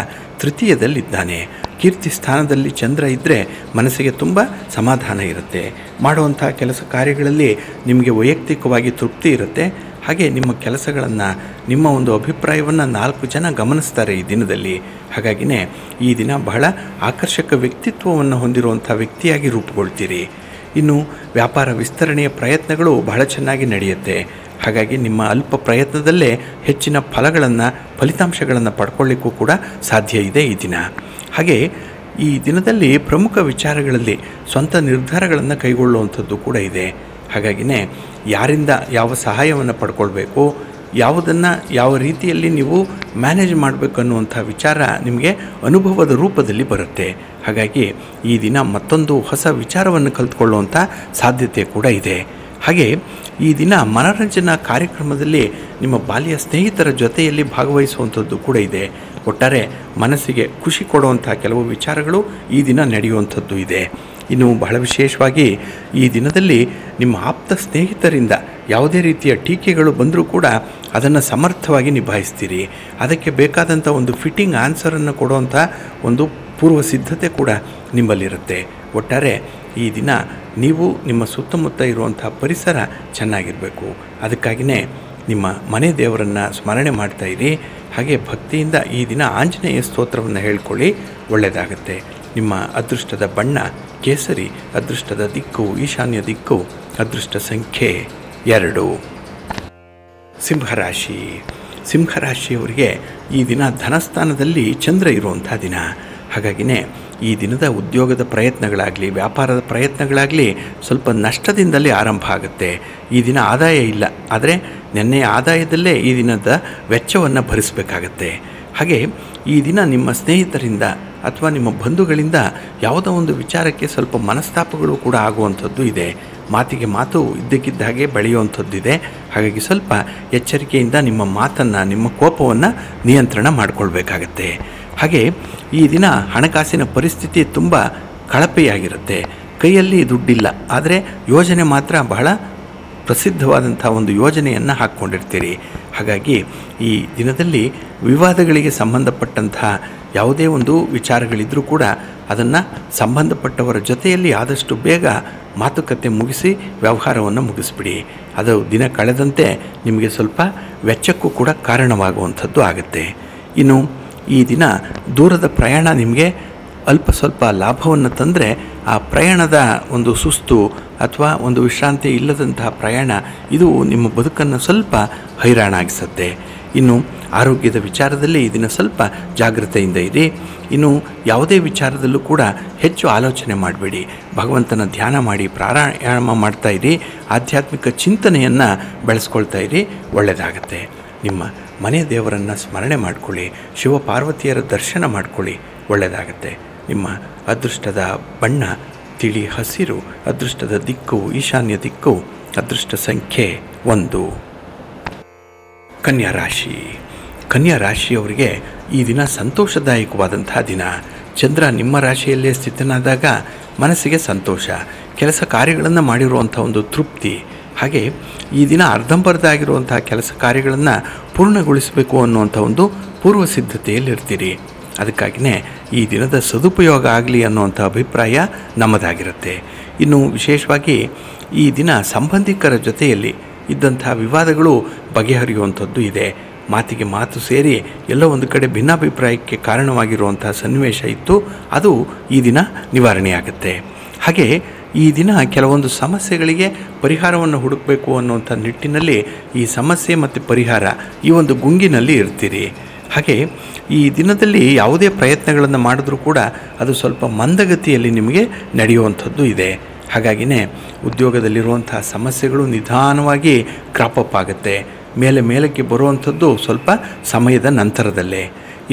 S1: ತೃತೀಯದಲ್ಲಿದ್ದಾನೆ. ಕೀರ್ತಿ ಸ್ಥಾನದಲ್ಲಿ ಚಂದ್ರ ಇದ್ದರೆ ಮನಸ್ಸಿಗೆ ತುಂಬ ಸಮಾಧಾನ ಇರುತ್ತೆ. ಮಾಡುವಂಥ ಕೆಲಸ ಕಾರ್ಯಗಳಲ್ಲಿ ನಿಮಗೆ ವೈಯಕ್ತಿಕವಾಗಿ ತೃಪ್ತಿ ಇರುತ್ತೆ. ಹಾಗೆ ನಿಮ್ಮ ಕೆಲಸಗಳನ್ನು, ನಿಮ್ಮ ಒಂದು ಅಭಿಪ್ರಾಯವನ್ನು 4 ಜನ ಗಮನಿಸ್ತಾರೆ ಈ ದಿನದಲ್ಲಿ. ಹಾಗಾಗಿನೇ ಈ ದಿನ ಬಹಳ ಆಕರ್ಷಕ ವ್ಯಕ್ತಿತ್ವವನ್ನು ಹೊಂದಿರುವಂಥ ವ್ಯಕ್ತಿಯಾಗಿ ರೂಪುಗೊಳ್ತೀರಿ. ಇನ್ನು ವ್ಯಾಪಾರ ವಿಸ್ತರಣೆಯ ಪ್ರಯತ್ನಗಳು ಬಹಳ ಚೆನ್ನಾಗಿ ನಡೆಯುತ್ತೆ. ಹಾಗಾಗಿ ನಿಮ್ಮ ಅಲ್ಪ ಪ್ರಯತ್ನದಲ್ಲೇ ಹೆಚ್ಚಿನ ಫಲಿತಾಂಶಗಳನ್ನು ಪಡ್ಕೊಳ್ಳಿಕ್ಕೂ ಕೂಡ ಸಾಧ್ಯ ಇದೆ ಈ ದಿನ. ಹಾಗೆ ಈ ದಿನದಲ್ಲಿ ಪ್ರಮುಖ ವಿಚಾರಗಳಲ್ಲಿ ಸ್ವಂತ ನಿರ್ಧಾರಗಳನ್ನು ಕೈಗೊಳ್ಳುವಂಥದ್ದು ಕೂಡ ಇದೆ. ಹಾಗಾಗಿನೇ ಯಾರಿಂದ ಯಾವ ಸಹಾಯವನ್ನು ಪಡ್ಕೊಳ್ಬೇಕು, ಯಾವುದನ್ನು ಯಾವ ರೀತಿಯಲ್ಲಿ ನೀವು ಮ್ಯಾನೇಜ್ ಮಾಡಬೇಕು ಅನ್ನುವಂಥ ವಿಚಾರ ನಿಮಗೆ ಅನುಭವದ ರೂಪದಲ್ಲಿ ಬರುತ್ತೆ. ಹಾಗಾಗಿ ಈ ದಿನ ಮತ್ತೊಂದು ಹೊಸ ವಿಚಾರವನ್ನು ಕಲಿತ್ಕೊಳ್ಳುವಂಥ ಸಾಧ್ಯತೆ ಕೂಡ ಇದೆ. ಹಾಗೆ ಈ ದಿನ ಮನರಂಜನಾ ಕಾರ್ಯಕ್ರಮದಲ್ಲಿ ನಿಮ್ಮ ಬಾಲ್ಯ ಸ್ನೇಹಿತರ ಜೊತೆಯಲ್ಲಿ ಭಾಗವಹಿಸುವಂಥದ್ದು ಕೂಡ ಇದೆ. ಒಟ್ಟಾರೆ ಮನಸ್ಸಿಗೆ ಖುಷಿ ಕೊಡುವಂಥ ಕೆಲವು ವಿಚಾರಗಳು ಈ ದಿನ ನಡೆಯುವಂಥದ್ದು ಇದೆ. ಇನ್ನು ಬಹಳ ವಿಶೇಷವಾಗಿ ಈ ದಿನದಲ್ಲಿ ನಿಮ್ಮ ಆಪ್ತ ಸ್ನೇಹಿತರಿಂದ ಯಾವುದೇ ರೀತಿಯ ಟೀಕೆಗಳು ಬಂದರೂ ಕೂಡ ಅದನ್ನು ಸಮರ್ಥವಾಗಿ ನಿಭಾಯಿಸ್ತೀರಿ. ಅದಕ್ಕೆ ಬೇಕಾದಂಥ ಒಂದು ಫಿಟ್ಟಿಂಗ್ ಆನ್ಸರನ್ನು ಕೊಡುವಂಥ ಒಂದು ಪೂರ್ವ ಸಿದ್ಧತೆ ಕೂಡ ನಿಮ್ಮಲ್ಲಿರುತ್ತೆ. ಒಟ್ಟಾರೆ ಈ ದಿನ ನೀವು ನಿಮ್ಮ ಸುತ್ತಮುತ್ತ ಇರುವಂಥ ಪರಿಸರ ಚೆನ್ನಾಗಿರಬೇಕು. ಅದಕ್ಕಾಗಿಯೇ ನಿಮ್ಮ ಮನೆ ದೇವರನ್ನು ಸ್ಮರಣೆ ಮಾಡ್ತಾಯಿರಿ. ಹಾಗೆ ಭಕ್ತಿಯಿಂದ ಈ ದಿನ ಆಂಜನೇಯ ಸ್ತೋತ್ರವನ್ನು ಹೇಳ್ಕೊಳ್ಳಿ, ಒಳ್ಳೆಯದಾಗುತ್ತೆ. ನಿಮ್ಮ ಅದೃಷ್ಟದ ಬಣ್ಣ ಕೇಸರಿ, ಅದೃಷ್ಟದ ದಿಕ್ಕು ಈಶಾನ್ಯ ದಿಕ್ಕು, ಅದೃಷ್ಟ ಸಂಖ್ಯೆ 2. ಸಿಂಹರಾಶಿ. ಸಿಂಹರಾಶಿಯವರಿಗೆ ಈ ದಿನ ಧನಸ್ಥಾನದಲ್ಲಿ ಚಂದ್ರ ಇರುವಂಥ ದಿನ. ಹಾಗಾಗಿನೇ ಈ ದಿನದ ಉದ್ಯೋಗದ ಪ್ರಯತ್ನಗಳಾಗಲಿ ವ್ಯಾಪಾರದ ಪ್ರಯತ್ನಗಳಾಗಲಿ ಸ್ವಲ್ಪ ನಷ್ಟದಿಂದಲೇ ಆರಂಭ ಆಗುತ್ತೆ. ಈ ದಿನ ಆದಾಯ ಇಲ್ಲ, ಆದರೆ ನೆನ್ನೆಯ ಆದಾಯದಲ್ಲೇ ಈ ದಿನದ ವೆಚ್ಚವನ್ನು ಭರಿಸಬೇಕಾಗತ್ತೆ. ಹಾಗೆ ಈ ದಿನ ನಿಮ್ಮ ಸ್ನೇಹಿತರಿಂದ ಅಥವಾ ನಿಮ್ಮ ಬಂಧುಗಳಿಂದ ಯಾವುದೋ ಒಂದು ವಿಚಾರಕ್ಕೆ ಸ್ವಲ್ಪ ಮನಸ್ತಾಪಗಳು ಕೂಡ ಆಗುವಂಥದ್ದು ಇದೆ. ಮಾತಿಗೆ ಮಾತು ಇದ್ದಕ್ಕಿದ್ದ ಹಾಗೆ ಬೆಳೆಯುವಂಥದ್ದಿದೆ. ಹಾಗಾಗಿ ಸ್ವಲ್ಪ ಎಚ್ಚರಿಕೆಯಿಂದ ನಿಮ್ಮ ಮಾತನ್ನು, ನಿಮ್ಮ ಕೋಪವನ್ನು ನಿಯಂತ್ರಣ ಮಾಡಿಕೊಳ್ಬೇಕಾಗತ್ತೆ. ಹಾಗೆ ಈ ದಿನ ಹಣಕಾಸಿನ ಪರಿಸ್ಥಿತಿ ತುಂಬ ಕಳಪೆಯಾಗಿರುತ್ತೆ. ಕೈಯಲ್ಲಿ ದುಡ್ಡಿಲ್ಲ, ಆದರೆ ಯೋಜನೆ ಮಾತ್ರ ಬಹಳ ಪ್ರಸಿದ್ಧವಾದಂಥ ಒಂದು ಯೋಜನೆಯನ್ನು ಹಾಕ್ಕೊಂಡಿರ್ತೀರಿ. ಹಾಗಾಗಿ ಈ ದಿನದಲ್ಲಿ ವಿವಾದಗಳಿಗೆ ಸಂಬಂಧಪಟ್ಟಂತಹ ಯಾವುದೇ ಒಂದು ವಿಚಾರಗಳಿದ್ದರೂ ಕೂಡ ಅದನ್ನು ಸಂಬಂಧಪಟ್ಟವರ ಜೊತೆಯಲ್ಲಿ ಆದಷ್ಟು ಬೇಗ ಮಾತುಕತೆ ಮುಗಿಸಿ ವ್ಯವಹಾರವನ್ನು ಮುಗಿಸ್ಬಿಡಿ. ಅದು ದಿನ ಕಳೆದಂತೆ ನಿಮಗೆ ಸ್ವಲ್ಪ ವೆಚ್ಚಕ್ಕೂ ಕೂಡ ಕಾರಣವಾಗುವಂಥದ್ದು ಆಗುತ್ತೆ. ಇನ್ನು ಈ ದಿನ ದೂರದ ಪ್ರಯಾಣ ನಿಮಗೆ ಅಲ್ಪ ಸ್ವಲ್ಪ ಲಾಭವನ್ನು ತಂದರೆ ಆ ಪ್ರಯಾಣದ ಒಂದು ಸುಸ್ತು ಅಥವಾ ಒಂದು ವಿಶ್ರಾಂತಿ ಇಲ್ಲದಂತಹ ಪ್ರಯಾಣ ಇದು ನಿಮ್ಮ ಬದುಕನ್ನು ಸ್ವಲ್ಪ ಹೈರಾಣಾಗಿಸುತ್ತೆ. ಇನ್ನು ಆರೋಗ್ಯದ ವಿಚಾರದಲ್ಲಿ ಈ ದಿನ ಸ್ವಲ್ಪ ಜಾಗೃತೆಯಿಂದ ಇರಿ. ಇನ್ನು ಯಾವುದೇ ವಿಚಾರದಲ್ಲೂ ಕೂಡ ಹೆಚ್ಚು ಆಲೋಚನೆ ಮಾಡಬೇಡಿ. ಭಗವಂತನ ಧ್ಯಾನ ಮಾಡಿ ಪ್ರಾಣಾಯಾಮ ಮಾಡ್ತಾ ಇರಿ. ಆಧ್ಯಾತ್ಮಿಕ ಚಿಂತನೆಯನ್ನು ಬೆಳೆಸ್ಕೊಳ್ತಾ ಇರಿ, ಒಳ್ಳೆಯದಾಗತ್ತೆ. ನಿಮ್ಮ ಮನೆ ದೇವರನ್ನು ಸ್ಮರಣೆ ಮಾಡಿಕೊಳ್ಳಿ, ಶಿವಪಾರ್ವತಿಯರ ದರ್ಶನ ಮಾಡಿಕೊಳ್ಳಿ, ಒಳ್ಳೆಯದಾಗತ್ತೆ. ನಿಮ್ಮ ಅದೃಷ್ಟದ ಬಣ್ಣ ತಿಳಿ ಹಸಿರು, ಅದೃಷ್ಟದ ದಿಕ್ಕು ಈಶಾನ್ಯ ದಿಕ್ಕು, ಅದೃಷ್ಟ ಸಂಖ್ಯೆ 1. ಕನ್ಯಾ ರಾಶಿ. ಕನ್ಯಾ ರಾಶಿಯವರಿಗೆ ಈ ದಿನ ಸಂತೋಷದಾಯಕವಾದಂತಹ ದಿನ. ಚಂದ್ರ ನಿಮ್ಮ ರಾಶಿಯಲ್ಲೇ ಸ್ಥಿತನಾದಾಗ ಮನಸ್ಸಿಗೆ ಸಂತೋಷ, ಕೆಲಸ ಕಾರ್ಯಗಳನ್ನು ಮಾಡಿರುವಂಥ ಒಂದು ತೃಪ್ತಿ. ಹಾಗೆ ಈ ದಿನ ಅರ್ಧಂಬರ್ಧ ಆಗಿರುವಂತಹ ಕೆಲಸ ಕಾರ್ಯಗಳನ್ನು ಪೂರ್ಣಗೊಳಿಸಬೇಕು ಅನ್ನುವಂಥ ಒಂದು ಪೂರ್ವ ಸಿದ್ಧತೆಯಲ್ಲಿರ್ತೀರಿ. ಅದಕ್ಕಾಗಿಯೇ ಈ ದಿನದ ಸದುಪಯೋಗ ಆಗಲಿ ಅನ್ನುವಂಥ ಅಭಿಪ್ರಾಯ ನಮ್ಮದಾಗಿರುತ್ತೆ. ಇನ್ನು ವಿಶೇಷವಾಗಿ ಈ ದಿನ ಸಂಬಂಧಿಕರ ಜೊತೆಯಲ್ಲಿ ಇದ್ದಂಥ ವಿವಾದಗಳು ಬಗೆಹರಿಯುವಂಥದ್ದು ಇದೆ. ಮಾತಿಗೆ ಮಾತು ಸೇರಿ ಎಲ್ಲೋ ಒಂದು ಕಡೆ ಭಿನ್ನಾಭಿಪ್ರಾಯಕ್ಕೆ ಕಾರಣವಾಗಿರುವಂಥ ಸನ್ನಿವೇಶ ಇತ್ತು, ಅದು ಈ ದಿನ ನಿವಾರಣೆಯಾಗುತ್ತೆ. ಹಾಗೆ ಈ ದಿನ ಕೆಲವೊಂದು ಸಮಸ್ಯೆಗಳಿಗೆ ಪರಿಹಾರವನ್ನು ಹುಡುಕಬೇಕು ಅನ್ನುವಂಥ ನಿಟ್ಟಿನಲ್ಲಿ ಈ ಸಮಸ್ಯೆ ಮತ್ತು ಪರಿಹಾರ ಈ ಒಂದು ಗುಂಗಿನಲ್ಲಿ ಇರ್ತೀರಿ. ಹಾಗೆ ಈ ದಿನದಲ್ಲಿ ಯಾವುದೇ ಪ್ರಯತ್ನಗಳನ್ನು ಮಾಡಿದ್ರೂ ಕೂಡ ಅದು ಸ್ವಲ್ಪ ಮಂದಗತಿಯಲ್ಲಿ ನಿಮಗೆ ನಡೆಯುವಂಥದ್ದು ಇದೆ. ಹಾಗಾಗಿಯೇ ಉದ್ಯೋಗದಲ್ಲಿರುವಂಥ ಸಮಸ್ಯೆಗಳು ನಿಧಾನವಾಗಿ ಕ್ರಾಪಪ್ ಆಗುತ್ತೆ. ಮೇಲಕ್ಕೆ ಬರುವಂಥದ್ದು ಸ್ವಲ್ಪ ಸಮಯದ ನಂತರದಲ್ಲೇ.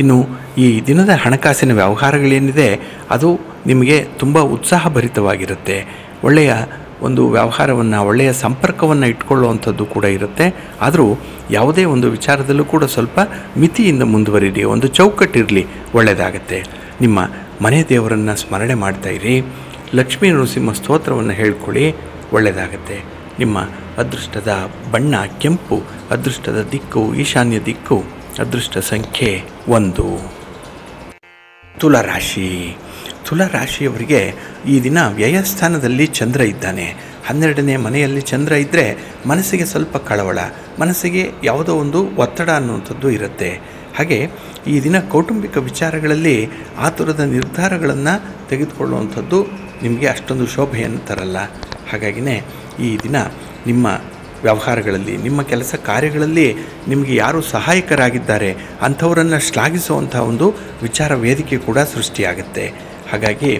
S1: ಇನ್ನು ಈ ದಿನದ ಹಣಕಾಸಿನ ವ್ಯವಹಾರಗಳೇನಿದೆ ಅದು ನಿಮಗೆ ತುಂಬ ಉತ್ಸಾಹಭರಿತವಾಗಿರುತ್ತೆ. ಒಳ್ಳೆಯ ಒಂದು ವ್ಯವಹಾರವನ್ನು, ಒಳ್ಳೆಯ ಸಂಪರ್ಕವನ್ನು ಇಟ್ಕೊಳ್ಳುವಂಥದ್ದು ಕೂಡ ಇರುತ್ತೆ. ಆದರೂ ಯಾವುದೇ ಒಂದು ವಿಚಾರದಲ್ಲೂ ಕೂಡ ಸ್ವಲ್ಪ ಮಿತಿಯಿಂದ ಮುಂದುವರಿರಿ, ಒಂದು ಚೌಕಟ್ಟಿರಲಿ, ಒಳ್ಳೆಯದಾಗತ್ತೆ. ನಿಮ್ಮ ಮನೆ ದೇವರನ್ನು ಸ್ಮರಣೆ ಮಾಡ್ತಾಯಿರಿ. ಲಕ್ಷ್ಮೀ ನರಸಿಂಹ ಸ್ತೋತ್ರವನ್ನು ಹೇಳ್ಕೊಳ್ಳಿ, ಒಳ್ಳೆಯದಾಗತ್ತೆ. ನಿಮ್ಮ ಅದೃಷ್ಟದ ಬಣ್ಣ ಕೆಂಪು, ಅದೃಷ್ಟದ ದಿಕ್ಕು ಈಶಾನ್ಯ ದಿಕ್ಕು, ಅದೃಷ್ಟ ಸಂಖ್ಯೆ 1. ತುಲಾರಾಶಿ. ತುಲಾರಾಶಿಯವರಿಗೆ ಈ ದಿನ ವ್ಯಯಸ್ಥಾನದಲ್ಲಿ ಚಂದ್ರ ಇದ್ದಾನೆ. 12ನೇ ಮನೆಯಲ್ಲಿ ಚಂದ್ರ ಇದ್ದರೆ ಮನಸ್ಸಿಗೆ ಸ್ವಲ್ಪ ಕಳವಳ, ಮನಸ್ಸಿಗೆ ಯಾವುದೋ ಒಂದು ಒತ್ತಡ ಅನ್ನುವಂಥದ್ದು ಇರುತ್ತೆ. ಹಾಗೆ ಈ ದಿನ ಕೌಟುಂಬಿಕ ವಿಚಾರಗಳಲ್ಲಿ ಆತುರದ ನಿರ್ಧಾರಗಳನ್ನು ತೆಗೆದುಕೊಳ್ಳುವಂಥದ್ದು ನಿಮಗೆ ಅಷ್ಟೊಂದು ಶೋಭೆಯನ್ನು ತರಲ್ಲ. ಹಾಗಾಗಿಯೇ ಈ ದಿನ ನಿಮ್ಮ ವ್ಯವಹಾರಗಳಲ್ಲಿ, ನಿಮ್ಮ ಕೆಲಸ ಕಾರ್ಯಗಳಲ್ಲಿ ನಿಮಗೆ ಯಾರು ಸಹಾಯಕರಾಗಿದ್ದಾರೆ ಅಂಥವರನ್ನು ಶ್ಲಾಘಿಸುವಂಥ ಒಂದು ವಿಚಾರ ವೇದಿಕೆ ಕೂಡ ಸೃಷ್ಟಿಯಾಗುತ್ತೆ. ಹಾಗಾಗಿ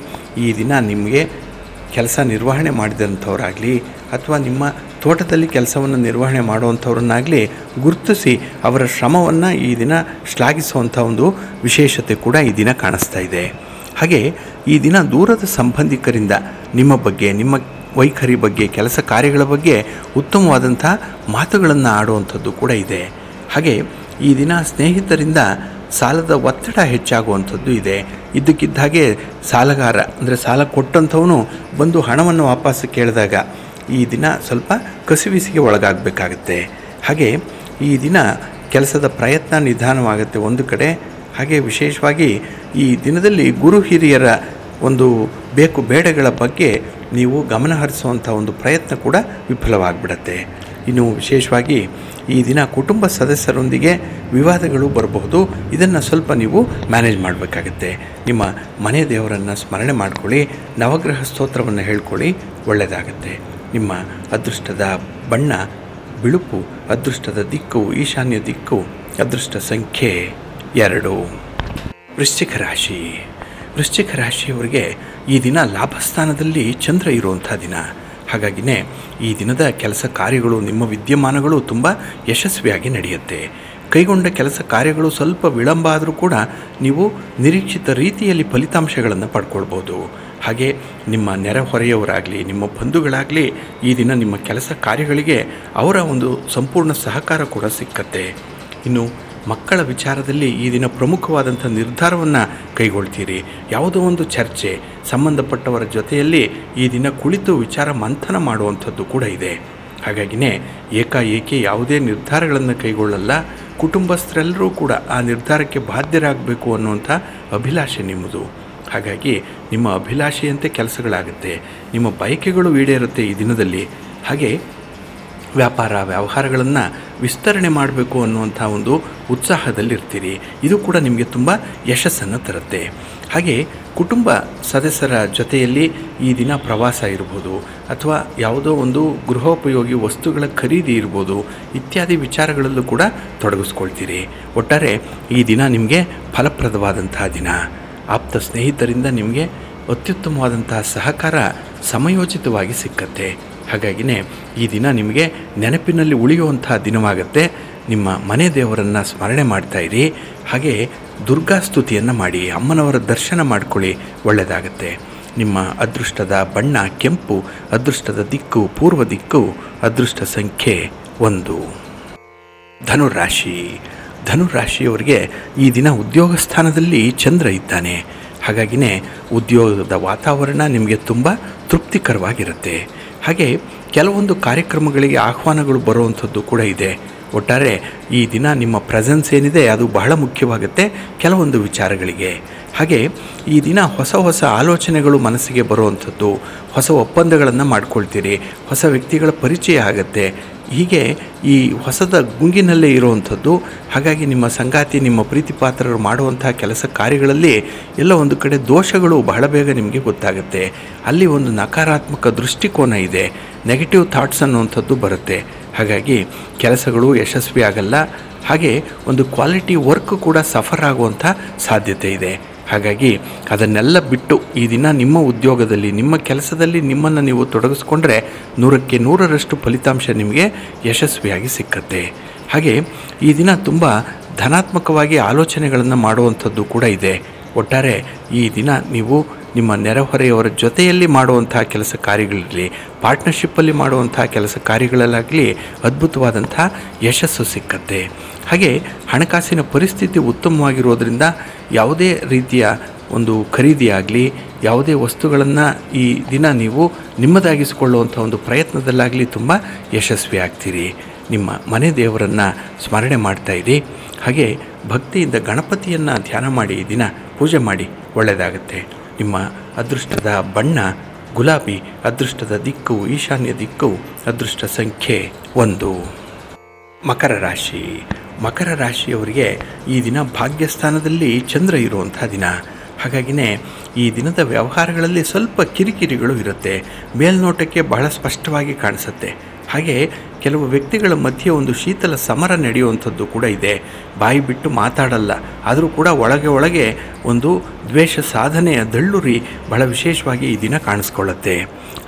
S1: ಈ ದಿನ ನಿಮಗೆ ಕೆಲಸ ನಿರ್ವಹಣೆ ಮಾಡಿದಂಥವರಾಗಲಿ ಅಥವಾ ನಿಮ್ಮ ತೋಟದಲ್ಲಿ ಕೆಲಸವನ್ನು ನಿರ್ವಹಣೆ ಮಾಡುವಂಥವ್ರನ್ನಾಗಲಿ ಗುರುತಿಸಿ ಅವರ ಶ್ರಮವನ್ನು ಈ ದಿನ ಶ್ಲಾಘಿಸುವಂಥ ಒಂದು ವಿಶೇಷತೆ ಕೂಡ ಈ ದಿನ ಕಾಣಿಸ್ತಾ ಇದೆ. ಹಾಗೆ ಈ ದಿನ ದೂರದ ಸಂಬಂಧಿಕರಿಂದ ನಿಮ್ಮ ಬಗ್ಗೆ, ನಿಮ್ಮ ವೈಖರಿ ಬಗ್ಗೆ, ಕೆಲಸ ಕಾರ್ಯಗಳ ಬಗ್ಗೆ ಉತ್ತಮವಾದಂಥ ಮಾತುಗಳನ್ನು ಆಡುವಂಥದ್ದು ಕೂಡ ಇದೆ. ಹಾಗೆ ಈ ದಿನ ಸ್ನೇಹಿತರಿಂದ ಸಾಲದ ಒತ್ತಡ ಹೆಚ್ಚಾಗುವಂಥದ್ದು ಇದೆ. ಇದ್ದಕ್ಕಿದ್ದ ಹಾಗೆ ಸಾಲಗಾರ ಅಂದರೆ ಸಾಲ ಕೊಟ್ಟಂಥವನು ಬಂದು ಹಣವನ್ನು ವಾಪಸ್ಸು ಕೇಳಿದಾಗ ಈ ದಿನ ಸ್ವಲ್ಪ ಕಸಿವಿಸಿಗೆ ಒಳಗಾಗಬೇಕಾಗತ್ತೆ. ಹಾಗೆ ಈ ದಿನ ಕೆಲಸದ ಪ್ರಯತ್ನ ನಿಧಾನವಾಗುತ್ತೆ ಒಂದು ಕಡೆ. ಹಾಗೆ ವಿಶೇಷವಾಗಿ ಈ ದಿನದಲ್ಲಿ ಗುರು ಹಿರಿಯರ ಒಂದು ಬೇಕು ಬೇಡಗಳ ಬಗ್ಗೆ ನೀವು ಗಮನ ಹರಿಸುವಂಥ ಒಂದು ಪ್ರಯತ್ನ ಕೂಡ ವಿಫಲವಾಗಿಬಿಡತ್ತೆ. ಇನ್ನು ವಿಶೇಷವಾಗಿ ಈ ದಿನ ಕುಟುಂಬ ಸದಸ್ಯರೊಂದಿಗೆ ವಿವಾದಗಳು ಬರಬಹುದು. ಇದನ್ನು ಸ್ವಲ್ಪ ನೀವು ಮ್ಯಾನೇಜ್ ಮಾಡಬೇಕಾಗತ್ತೆ. ನಿಮ್ಮ ಮನೆ ದೇವರನ್ನು ಸ್ಮರಣೆ ಮಾಡಿಕೊಳ್ಳಿ, ನವಗ್ರಹ ಸ್ತೋತ್ರವನ್ನು ಹೇಳ್ಕೊಳ್ಳಿ, ಒಳ್ಳೆಯದಾಗತ್ತೆ. ನಿಮ್ಮ ಅದೃಷ್ಟದ ಬಣ್ಣ ಬಿಳುಪು, ಅದೃಷ್ಟದ ದಿಕ್ಕು ಈಶಾನ್ಯ ದಿಕ್ಕು, ಅದೃಷ್ಟ ಸಂಖ್ಯೆ 2. ವೃಶ್ಚಿಕ ರಾಶಿ. ವೃಶ್ಚಿಕ ರಾಶಿಯವರಿಗೆ ಈ ದಿನ ಲಾಭಸ್ಥಾನದಲ್ಲಿ ಚಂದ್ರ ಇರುವಂಥ ದಿನ. ಹಾಗಾಗಿಯೇ ಈ ದಿನದ ಕೆಲಸ ಕಾರ್ಯಗಳು, ನಿಮ್ಮ ವಿದ್ಯಮಾನಗಳು ತುಂಬ ಯಶಸ್ವಿಯಾಗಿ ನಡೆಯುತ್ತೆ. ಕೈಗೊಂಡ ಕೆಲಸ ಕಾರ್ಯಗಳು ಸ್ವಲ್ಪ ವಿಳಂಬ ಆದರೂ ಕೂಡ ನೀವು ನಿರೀಕ್ಷಿತ ರೀತಿಯಲ್ಲಿ ಫಲಿತಾಂಶಗಳನ್ನು ಪಡ್ಕೊಳ್ಬೋದು. ಹಾಗೆ ನಿಮ್ಮ ನೆರೆಹೊರೆಯವರಾಗಲಿ, ನಿಮ್ಮ ಬಂಧುಗಳಾಗಲಿ ಈ ದಿನ ನಿಮ್ಮ ಕೆಲಸ ಕಾರ್ಯಗಳಿಗೆ ಅವರ ಒಂದು ಸಂಪೂರ್ಣ ಸಹಕಾರ ಕೂಡ ಸಿಕ್ಕತ್ತೆ. ಇನ್ನು ಮಕ್ಕಳ ವಿಚಾರದಲ್ಲಿ ಈ ದಿನ ಪ್ರಮುಖವಾದಂಥ ನಿರ್ಧಾರವನ್ನು ಕೈಗೊಳ್ತೀರಿ. ಯಾವುದೋ ಒಂದು ಚರ್ಚೆ, ಸಂಬಂಧಪಟ್ಟವರ ಜೊತೆಯಲ್ಲಿ ಈ ದಿನ ಕುಳಿತು ವಿಚಾರ ಮಂಥನ ಮಾಡುವಂಥದ್ದು ಕೂಡ ಇದೆ. ಹಾಗಾಗಿನೇ ಏಕಾಏಕಿ ಯಾವುದೇ ನಿರ್ಧಾರಗಳನ್ನು ಕೈಗೊಳ್ಳಲ್ಲ. ಕುಟುಂಬಸ್ಥರೆಲ್ಲರೂ ಕೂಡ ಆ ನಿರ್ಧಾರಕ್ಕೆ ಬಾಧ್ಯರಾಗಬೇಕು ಅನ್ನುವಂಥ ಅಭಿಲಾಷೆ ನಿಮ್ಮದು. ಹಾಗಾಗಿ ನಿಮ್ಮ ಅಭಿಲಾಷೆಯಂತೆ ಕೆಲಸಗಳಾಗುತ್ತೆ, ನಿಮ್ಮ ಬಯಕೆಗಳು ಈಡೇರುತ್ತೆ ಈ ದಿನದಲ್ಲಿ. ಹಾಗೆ ವ್ಯವಹಾರಗಳನ್ನು ವಿಸ್ತರಣೆ ಮಾಡಬೇಕು ಅನ್ನುವಂಥ ಒಂದು ಉತ್ಸಾಹದಲ್ಲಿರ್ತೀರಿ. ಇದು ಕೂಡ ನಿಮಗೆ ತುಂಬ ಯಶಸ್ಸನ್ನು ತರುತ್ತೆ. ಹಾಗೆ ಕುಟುಂಬ ಸದಸ್ಯರ ಜೊತೆಯಲ್ಲಿ ಈ ದಿನ ಪ್ರವಾಸ ಇರ್ಬೋದು, ಅಥವಾ ಯಾವುದೋ ಒಂದು ಗೃಹೋಪಯೋಗಿ ವಸ್ತುಗಳ ಖರೀದಿ ಇರ್ಬೋದು, ಇತ್ಯಾದಿ ವಿಚಾರಗಳಲ್ಲೂ ಕೂಡ ತೊಡಗಿಸ್ಕೊಳ್ತೀರಿ. ಒಟ್ಟಾರೆ ಈ ದಿನ ನಿಮಗೆ ಫಲಪ್ರದವಾದಂತಹ ದಿನ. ಆಪ್ತ ಸ್ನೇಹಿತರಿಂದ ನಿಮಗೆ ಅತ್ಯುತ್ತಮವಾದಂತಹ ಸಹಕಾರ ಸಮಯೋಚಿತವಾಗಿ ಸಿಕ್ಕತ್ತೆ. ಹಾಗಾಗಿನೇ ಈ ದಿನ ನಿಮಗೆ ನೆನಪಿನಲ್ಲಿ ಉಳಿಯುವಂತಹ ದಿನವಾಗುತ್ತೆ. ನಿಮ್ಮ ಮನೆ ದೇವರನ್ನು ಸ್ಮರಣೆ ಮಾಡ್ತಾಯಿರಿ. ಹಾಗೆ ದುರ್ಗಾ ಸ್ತುತಿಯನ್ನು ಮಾಡಿ, ಅಮ್ಮನವರ ದರ್ಶನ ಮಾಡ್ಕೊಳ್ಳಿ, ಒಳ್ಳೆಯದಾಗತ್ತೆ. ನಿಮ್ಮ ಅದೃಷ್ಟದ ಬಣ್ಣ ಕೆಂಪು, ಅದೃಷ್ಟದ ದಿಕ್ಕು ಪೂರ್ವ ದಿಕ್ಕು, ಅದೃಷ್ಟ ಸಂಖ್ಯೆ 1. ಧನುರಾಶಿ. ಧನುರಾಶಿಯವರಿಗೆ ಈ ದಿನ ಉದ್ಯೋಗ ಸ್ಥಾನದಲ್ಲಿ ಚಂದ್ರ ಇದ್ದಾನೆ. ಹಾಗಾಗಿನೇ ಉದ್ಯೋಗದ ವಾತಾವರಣ ನಿಮಗೆ ತುಂಬ ತೃಪ್ತಿಕರವಾಗಿರುತ್ತೆ. ಹಾಗೆ ಕೆಲವೊಂದು ಕಾರ್ಯಕ್ರಮಗಳಿಗೆ ಆಹ್ವಾನಗಳು ಬರುವಂಥದ್ದು ಕೂಡ ಇದೆ. ಒಟ್ಟಾರೆ ಈ ದಿನ ನಿಮ್ಮ ಪ್ರೆಸೆನ್ಸ್ ಏನಿದೆ ಅದು ಬಹಳ ಮುಖ್ಯವಾಗುತ್ತೆ ಕೆಲವೊಂದು ವಿಚಾರಗಳಿಗೆ. ಹಾಗೆ ಈ ದಿನ ಹೊಸ ಹೊಸ ಆಲೋಚನೆಗಳು ಮನಸ್ಸಿಗೆ ಬರುವಂಥದ್ದು, ಹೊಸ ಒಪ್ಪಂದಗಳನ್ನು ಮಾಡ್ಕೊಳ್ತೀರಿ, ಹೊಸ ವ್ಯಕ್ತಿಗಳ ಪರಿಚಯ ಆಗುತ್ತೆ. ಹೀಗೆ ಈ ಹೊಸದ ಗುಂಗಿನಲ್ಲೇ ಇರುವಂಥದ್ದು. ಹಾಗಾಗಿ ನಿಮ್ಮ ಸಂಗಾತಿ, ನಿಮ್ಮ ಪ್ರೀತಿ ಪಾತ್ರರು ಮಾಡುವಂತಹ ಕೆಲಸ ಕಾರ್ಯಗಳಲ್ಲಿ ಎಲ್ಲ ಒಂದು ಕಡೆ ದೋಷಗಳು ಬಹಳ ಬೇಗ ನಿಮಗೆ ಗೊತ್ತಾಗುತ್ತೆ. ಅಲ್ಲಿ ಒಂದು ನಕಾರಾತ್ಮಕ ದೃಷ್ಟಿಕೋನ ಇದೆ, ನೆಗೆಟಿವ್ ಥಾಟ್ಸ್ ಅನ್ನುವಂಥದ್ದು ಬರುತ್ತೆ. ಹಾಗಾಗಿ ಕೆಲಸಗಳು ಯಶಸ್ವಿ ಆಗಲ್ಲ. ಹಾಗೆ ಒಂದು ಕ್ವಾಲಿಟಿ ವರ್ಕ್ ಕೂಡ ಸಫರ್ ಆಗುವಂಥ ಸಾಧ್ಯತೆ ಇದೆ. ಹಾಗಾಗಿ ಅದನ್ನೆಲ್ಲ ಬಿಟ್ಟು ಈ ದಿನ ನಿಮ್ಮ ಉದ್ಯೋಗದಲ್ಲಿ, ನಿಮ್ಮ ಕೆಲಸದಲ್ಲಿ ನಿಮ್ಮನ್ನು ನೀವು ತೊಡಗಿಸ್ಕೊಂಡ್ರೆ 100ಕ್ಕೆ 100ರಷ್ಟು ಫಲಿತಾಂಶ ನಿಮಗೆ ಯಶಸ್ವಿಯಾಗಿ ಸಿಕ್ಕತ್ತೆ. ಹಾಗೆ ಈ ದಿನ ತುಂಬ ಧನಾತ್ಮಕವಾಗಿ ಆಲೋಚನೆಗಳನ್ನು ಮಾಡುವಂಥದ್ದು ಕೂಡ ಇದೆ. ಒಟ್ಟಾರೆ ಈ ದಿನ ನೀವು ನಿಮ್ಮ ನೆರೆಹೊರೆಯವರ ಜೊತೆಯಲ್ಲಿ ಮಾಡುವಂಥ ಕೆಲಸ ಕಾರ್ಯಗಳಿರಲಿ, ಪಾರ್ಟ್ನರ್ಶಿಪ್ಪಲ್ಲಿ ಮಾಡುವಂಥ ಕೆಲಸ ಕಾರ್ಯಗಳಲ್ಲಾಗಲಿ ಅದ್ಭುತವಾದಂಥ ಯಶಸ್ಸು ಸಿಕ್ಕತ್ತೆ. ಹಾಗೆ ಹಣಕಾಸಿನ ಪರಿಸ್ಥಿತಿ ಉತ್ತಮವಾಗಿರೋದರಿಂದ ಯಾವುದೇ ರೀತಿಯ ಒಂದು ಖರೀದಿಯಾಗಲಿ, ಯಾವುದೇ ವಸ್ತುಗಳನ್ನು ಈ ದಿನ ನೀವು ನಿಮ್ಮದಾಗಿಸಿಕೊಳ್ಳುವಂಥ ಒಂದು ಪ್ರಯತ್ನದಲ್ಲಾಗಲಿ ತುಂಬ ಯಶಸ್ವಿ ಆಗ್ತೀರಿ. ನಿಮ್ಮ ಮನೆ ದೇವರನ್ನು ಸ್ಮರಣೆ ಮಾಡ್ತಾಯಿರಿ. ಹಾಗೆ ಭಕ್ತಿಯಿಂದ ಗಣಪತಿಯನ್ನು ಧ್ಯಾನ ಮಾಡಿ ಈ ದಿನ ಪೂಜೆ ಮಾಡಿ, ಒಳ್ಳೆಯದಾಗುತ್ತೆ. ನಿಮ್ಮ ಅದೃಷ್ಟದ ಬಣ್ಣ ಗುಲಾಬಿ, ಅದೃಷ್ಟದ ದಿಕ್ಕು ಈಶಾನ್ಯ ದಿಕ್ಕು, ಅದೃಷ್ಟ ಸಂಖ್ಯೆ 1. ಮಕರ ರಾಶಿ. ಮಕರ ರಾಶಿಯವರಿಗೆ ಈ ದಿನ ಭಾಗ್ಯಸ್ಥಾನದಲ್ಲಿ ಚಂದ್ರ ಇರುವಂಥ ದಿನ. ಹಾಗಾಗಿನೇ ಈ ದಿನದ ವ್ಯವಹಾರಗಳಲ್ಲಿ ಸ್ವಲ್ಪ ಕಿರಿಕಿರಿಗಳು ಇರುತ್ತೆ. ಮೇಲ್ನೋಟಕ್ಕೆ ಬಹಳ ಸ್ಪಷ್ಟವಾಗಿ ಕಾಣಿಸುತ್ತೆ. ಹಾಗೆ ಕೆಲವು ವ್ಯಕ್ತಿಗಳ ಮಧ್ಯೆ ಒಂದು ಶೀತಲ ಸಮರ ನಡೆಯುವಂಥದ್ದು ಕೂಡ ಇದೆ. ಬಾಯಿ ಬಿಟ್ಟು ಮಾತಾಡಲ್ಲ, ಆದರೂ ಕೂಡ ಒಳಗೆ ಒಂದು ದ್ವೇಷ ಸಾಧನೆಯ ದಳ್ಳುರಿ ಬಹಳ ವಿಶೇಷವಾಗಿ ಈ ದಿನ ಕಾಣಿಸ್ಕೊಳ್ಳುತ್ತೆ.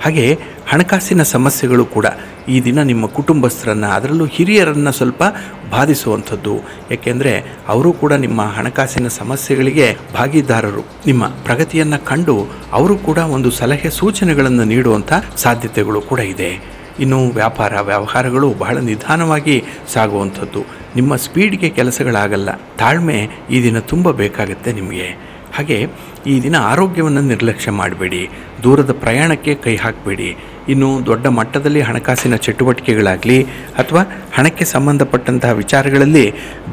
S1: ಹಾಗೆ ಹಣಕಾಸಿನ ಸಮಸ್ಯೆಗಳು ಕೂಡ ಈ ದಿನ ನಿಮ್ಮ ಕುಟುಂಬಸ್ಥರನ್ನು, ಅದರಲ್ಲೂ ಹಿರಿಯರನ್ನು ಸ್ವಲ್ಪ ಬಾಧಿಸುವಂಥದ್ದು. ಏಕೆಂದರೆ ಅವರು ಕೂಡ ನಿಮ್ಮ ಹಣಕಾಸಿನ ಸಮಸ್ಯೆಗಳಿಗೆ ಭಾಗಿದಾರರು. ನಿಮ್ಮ ಪ್ರಗತಿಯನ್ನು ಕಂಡು ಅವರು ಕೂಡ ಒಂದು ಸಲಹೆ ಸೂಚನೆಗಳನ್ನು ನೀಡುವಂಥ ಸಾಧ್ಯತೆಗಳು ಕೂಡ ಇದೆ. ಇನ್ನು ವ್ಯವಹಾರಗಳು ಬಹಳ ನಿಧಾನವಾಗಿ ಸಾಗುವಂಥದ್ದು. ನಿಮ್ಮ ಸ್ಪೀಡ್ಗೆ ಕೆಲಸಗಳಾಗಲ್ಲ. ತಾಳ್ಮೆ ಈ ದಿನ ತುಂಬ ಬೇಕಾಗುತ್ತೆ ನಿಮಗೆ. ಹಾಗೆ ಈ ದಿನ ಆರೋಗ್ಯವನ್ನು ನಿರ್ಲಕ್ಷ್ಯ ಮಾಡಬೇಡಿ, ದೂರದ ಪ್ರಯಾಣಕ್ಕೆ ಕೈ ಹಾಕಬೇಡಿ. ಇನ್ನು ದೊಡ್ಡ ಮಟ್ಟದಲ್ಲಿ ಹಣಕಾಸಿನ ಚಟುವಟಿಕೆಗಳಾಗಲಿ ಅಥವಾ ಹಣಕ್ಕೆ ಸಂಬಂಧಪಟ್ಟಂತಹ ವಿಚಾರಗಳಲ್ಲಿ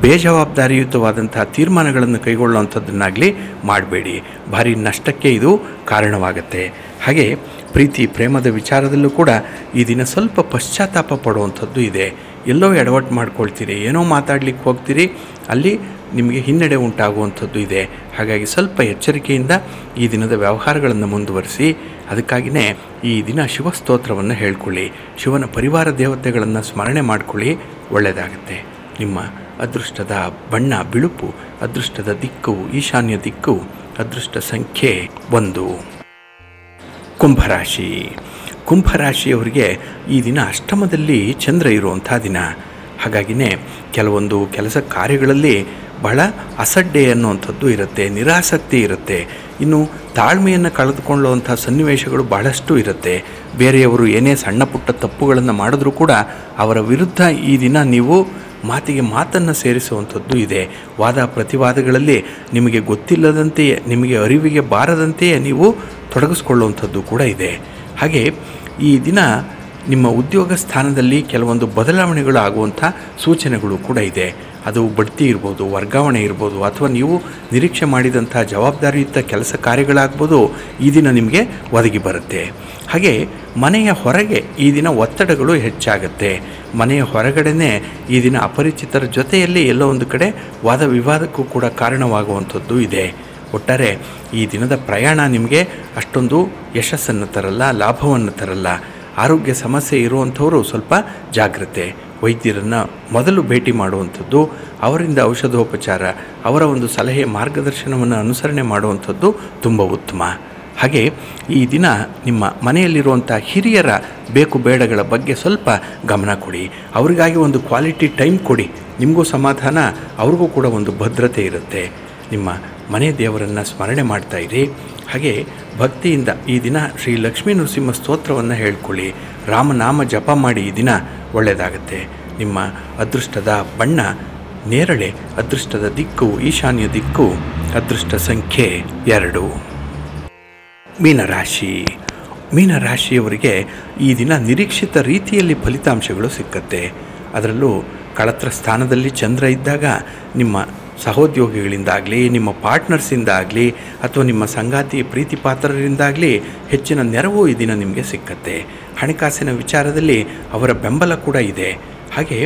S1: ಬೇಜವಾಬ್ದಾರಿಯುತವಾದಂತಹ ತೀರ್ಮಾನಗಳನ್ನು ಕೈಗೊಳ್ಳುವಂಥದ್ದನ್ನಾಗಲಿ ಮಾಡಬೇಡಿ. ಭಾರಿ ನಷ್ಟಕ್ಕೆ ಇದು ಕಾರಣವಾಗುತ್ತೆ. ಹಾಗೆ ಪ್ರೀತಿ ಪ್ರೇಮದ ವಿಚಾರದಲ್ಲೂ ಕೂಡ ಈ ದಿನ ಸ್ವಲ್ಪ ಪಶ್ಚಾತ್ತಾಪ ಪಡುವಂಥದ್ದು ಇದೆ. ಎಲ್ಲೋ ಎಡವಟ್ಟು ಮಾಡ್ಕೊಳ್ತೀರಿ, ಏನೋ ಮಾತಾಡಲಿಕ್ಕೆ ಹೋಗ್ತೀರಿ, ಅಲ್ಲಿ ನಿಮಗೆ ಹಿನ್ನಡೆ ಉಂಟಾಗುವಂಥದ್ದು ಇದೆ. ಹಾಗಾಗಿ ಸ್ವಲ್ಪ ಎಚ್ಚರಿಕೆಯಿಂದ ಈ ದಿನದ ವ್ಯವಹಾರಗಳನ್ನು ಮುಂದುವರಿಸಿ. ಅದಕ್ಕಾಗಿಯೇ ಈ ದಿನ ಶಿವಸ್ತೋತ್ರವನ್ನು ಹೇಳ್ಕೊಳ್ಳಿ, ಶಿವನ ಪರಿವಾರ ದೇವತೆಗಳನ್ನು ಸ್ಮರಣೆ ಮಾಡ್ಕೊಳ್ಳಿ, ಒಳ್ಳೆಯದಾಗುತ್ತೆ. ನಿಮ್ಮ ಅದೃಷ್ಟದ ಬಣ್ಣ ಬಿಳುಪು, ಅದೃಷ್ಟದ ದಿಕ್ಕು ಈಶಾನ್ಯ ದಿಕ್ಕು, ಅದೃಷ್ಟ ಸಂಖ್ಯೆ 1. ಕುಂಭರಾಶಿ. ಕುಂಭರಾಶಿಯವರಿಗೆ ಈ ದಿನ ಅಷ್ಟಮದಲ್ಲಿ ಚಂದ್ರ ಇರುವಂಥ ದಿನ. ಹಾಗಾಗಿನೇ ಕೆಲವೊಂದು ಕೆಲಸ ಕಾರ್ಯಗಳಲ್ಲಿ ಬಹಳ ಅಸಡ್ಡೆ ಅನ್ನುವಂಥದ್ದು ಇರುತ್ತೆ, ನಿರಾಸಕ್ತಿ ಇರುತ್ತೆ. ಇನ್ನು ತಾಳ್ಮೆಯನ್ನು ಕಳೆದುಕೊಳ್ಳುವಂಥ ಸನ್ನಿವೇಶಗಳು ಬಹಳಷ್ಟು ಇರುತ್ತೆ. ಬೇರೆಯವರು ಏನೇ ಸಣ್ಣ ಪುಟ್ಟ ತಪ್ಪುಗಳನ್ನು ಮಾಡಿದ್ರೂ ಕೂಡ ಅವರ ವಿರುದ್ಧ ಈ ದಿನ ನೀವು ಮಾತಿಗೆ ಮಾತನ್ನು ಸೇರಿಸುವಂಥದ್ದು ಇದೆ. ವಾದ ಪ್ರತಿವಾದಗಳಲ್ಲಿ ನಿಮಗೆ ಗೊತ್ತಿಲ್ಲದಂತೆಯೇ, ನಿಮಗೆ ಅರಿವಿಗೆ ಬಾರದಂತೆಯೇ ನೀವು ತೊಡಗಿಸ್ಕೊಳ್ಳುವಂಥದ್ದು ಕೂಡ ಇದೆ. ಹಾಗೆ ಈ ದಿನ ನಿಮ್ಮ ಉದ್ಯೋಗ ಸ್ಥಾನದಲ್ಲಿ ಕೆಲವೊಂದು ಬದಲಾವಣೆಗಳು ಆಗುವಂಥ ಸೂಚನೆಗಳು ಕೂಡ ಇದೆ. ಅದು ಬಡ್ತಿ ಇರ್ಬೋದು, ವರ್ಗಾವಣೆ ಇರ್ಬೋದು, ಅಥವಾ ನೀವು ನಿರೀಕ್ಷೆ ಮಾಡಿದಂಥ ಜವಾಬ್ದಾರಿಯುತ ಕೆಲಸ ಕಾರ್ಯಗಳಾಗ್ಬೋದು ಈ ದಿನ ನಿಮಗೆ ಒದಗಿ ಬರುತ್ತೆ. ಹಾಗೆ ಮನೆಯ ಹೊರಗೆ ಈ ದಿನ ಒತ್ತಡಗಳು ಹೆಚ್ಚಾಗುತ್ತೆ. ಮನೆಯ ಹೊರಗಡೆನೇ ಈ ದಿನ ಅಪರಿಚಿತರ ಜೊತೆಯಲ್ಲಿ ಎಲ್ಲೋ ಒಂದು ಕಡೆ ವಾದ ವಿವಾದಕ್ಕೂ ಕೂಡ ಕಾರಣವಾಗುವಂಥದ್ದು ಇದೆ. ಒಟ್ಟಾರೆ ಈ ದಿನದ ಪ್ರಯಾಣ ನಿಮಗೆ ಅಷ್ಟೊಂದು ಯಶಸ್ಸನ್ನು ತರಲ್ಲ, ಲಾಭವನ್ನು ತರಲ್ಲ. ಆರೋಗ್ಯ ಸಮಸ್ಯೆ ಇರುವಂಥವರು ಸ್ವಲ್ಪ ಜಾಗ್ರತೆ. ವೈದ್ಯರನ್ನು ಮೊದಲು ಭೇಟಿ ಮಾಡುವಂಥದ್ದು, ಅವರಿಂದ ಔಷಧೋಪಚಾರ, ಅವರ ಒಂದು ಸಲಹೆ ಮಾರ್ಗದರ್ಶನವನ್ನು ಅನುಸರಣೆ ಮಾಡುವಂಥದ್ದು ತುಂಬ ಉತ್ತಮ. ಹಾಗೆ ಈ ದಿನ ನಿಮ್ಮ ಮನೆಯಲ್ಲಿರುವಂಥ ಹಿರಿಯರ ಬೇಕು ಬೇಡಗಳ ಬಗ್ಗೆ ಸ್ವಲ್ಪ ಗಮನ ಕೊಡಿ. ಅವರಿಗಾಗಿ ಒಂದು ಕ್ವಾಲಿಟಿ ಟೈಮ್ ಕೊಡಿ. ನಿಮಗೂ ಸಮಾಧಾನ, ಅವ್ರಿಗೂ ಕೂಡ ಒಂದು ಭದ್ರತೆ ಇರುತ್ತೆ. ನಿಮ್ಮ ಮನೆ ದೇವರನ್ನು ಸ್ಮರಣೆ ಮಾಡ್ತಾಯಿರಿ. ಹಾಗೆ ಭಕ್ತಿಯಿಂದ ಈ ದಿನ ಶ್ರೀ ಲಕ್ಷ್ಮೀ ನರಸಿಂಹ ಸ್ತೋತ್ರವನ್ನು ಹೇಳ್ಕೊಳ್ಳಿ. ರಾಮನಾಮ ಜಪ ಮಾಡಿ ಈ ದಿನ ಒಳ್ಳೆಯದಾಗುತ್ತೆ. ನಿಮ್ಮ ಅದೃಷ್ಟದ ಬಣ್ಣ ನೇರಳೆ, ಅದೃಷ್ಟದ ದಿಕ್ಕು ಈಶಾನ್ಯ ದಿಕ್ಕು, ಅದೃಷ್ಟ ಸಂಖ್ಯೆ 2. ಮೀನರಾಶಿಯವರಿಗೆ ಈ ದಿನ ನಿರೀಕ್ಷಿತ ರೀತಿಯಲ್ಲಿ ಫಲಿತಾಂಶಗಳು ಸಿಕ್ಕತ್ತೆ. ಅದರಲ್ಲೂ ಕಳತ್ರ ಸ್ಥಾನದಲ್ಲಿ ಚಂದ್ರ ಇದ್ದಾಗ ನಿಮ್ಮ ಸಹೋದ್ಯೋಗಿಗಳಿಂದಾಗಲಿ, ನಿಮ್ಮ ಪಾರ್ಟ್ನರ್ಸಿಂದಾಗಲಿ, ಅಥವಾ ನಿಮ್ಮ ಸಂಗಾತಿ ಪ್ರೀತಿ ಪಾತ್ರರಿಂದಾಗಲಿ ಹೆಚ್ಚಿನ ನೆರವು ಈ ದಿನ ನಿಮಗೆ ಸಿಕ್ಕತ್ತೆ. ಹಣಕಾಸಿನ ವಿಚಾರದಲ್ಲಿ ಅವರ ಬೆಂಬಲ ಕೂಡ ಇದೆ. ಹಾಗೆ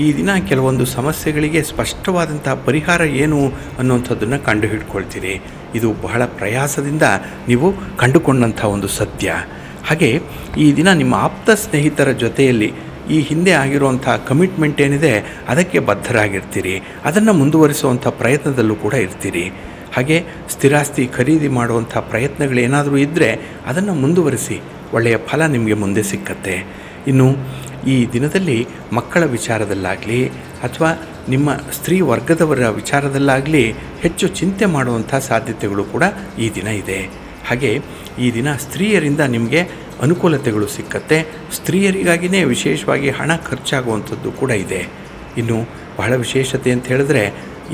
S1: ಈ ದಿನ ಕೆಲವೊಂದು ಸಮಸ್ಯೆಗಳಿಗೆ ಸ್ಪಷ್ಟವಾದಂಥ ಪರಿಹಾರ ಏನು ಅನ್ನುವಂಥದ್ದನ್ನು ಕಂಡುಹಿಡ್ಕೊಳ್ತೀರಿ. ಇದು ಬಹಳ ಪ್ರಯಾಸದಿಂದ ನೀವು ಕಂಡುಕೊಂಡಂಥ ಒಂದು ಸತ್ಯ. ಹಾಗೆ ಈ ದಿನ ನಿಮ್ಮ ಆಪ್ತ ಸ್ನೇಹಿತರ ಜೊತೆಯಲ್ಲಿ ಈ ಹಿಂದೆ ಆಗಿರುವಂಥ ಕಮಿಟ್ಮೆಂಟ್ ಏನಿದೆ ಅದಕ್ಕೆ ಬದ್ಧರಾಗಿರ್ತೀರಿ. ಅದನ್ನು ಮುಂದುವರಿಸುವಂಥ ಪ್ರಯತ್ನದಲ್ಲೂ ಕೂಡ ಇರ್ತೀರಿ. ಹಾಗೆ ಸ್ಥಿರಾಸ್ತಿ ಖರೀದಿ ಮಾಡುವಂಥ ಪ್ರಯತ್ನಗಳೇನಾದರೂ ಇದ್ದರೆ ಅದನ್ನು ಮುಂದುವರಿಸಿ, ಒಳ್ಳೆಯ ಫಲ ನಿಮಗೆ ಮುಂದೆ ಸಿಕ್ಕತ್ತೆ. ಇನ್ನು ಈ ದಿನದಲ್ಲಿ ಮಕ್ಕಳ ವಿಚಾರದಲ್ಲಾಗಲಿ ಅಥವಾ ನಿಮ್ಮ ಸ್ತ್ರೀ ವರ್ಗದವರ ವಿಚಾರದಲ್ಲಾಗಲಿ ಹೆಚ್ಚು ಚಿಂತೆ ಮಾಡುವಂಥ ಸಾಧ್ಯತೆಗಳು ಕೂಡ ಈ ದಿನ ಇದೆ. ಹಾಗೆ ಈ ದಿನ ಸ್ತ್ರೀಯರಿಂದ ನಿಮಗೆ ಅನುಕೂಲತೆಗಳು ಸಿಕ್ಕತ್ತೆ. ಸ್ತ್ರೀಯರಿಗಾಗಿಯೇ ವಿಶೇಷವಾಗಿ ಹಣ ಖರ್ಚಾಗುವಂಥದ್ದು ಕೂಡ ಇದೆ. ಇನ್ನು ಬಹಳ ವಿಶೇಷತೆ ಅಂತ ಹೇಳಿದ್ರೆ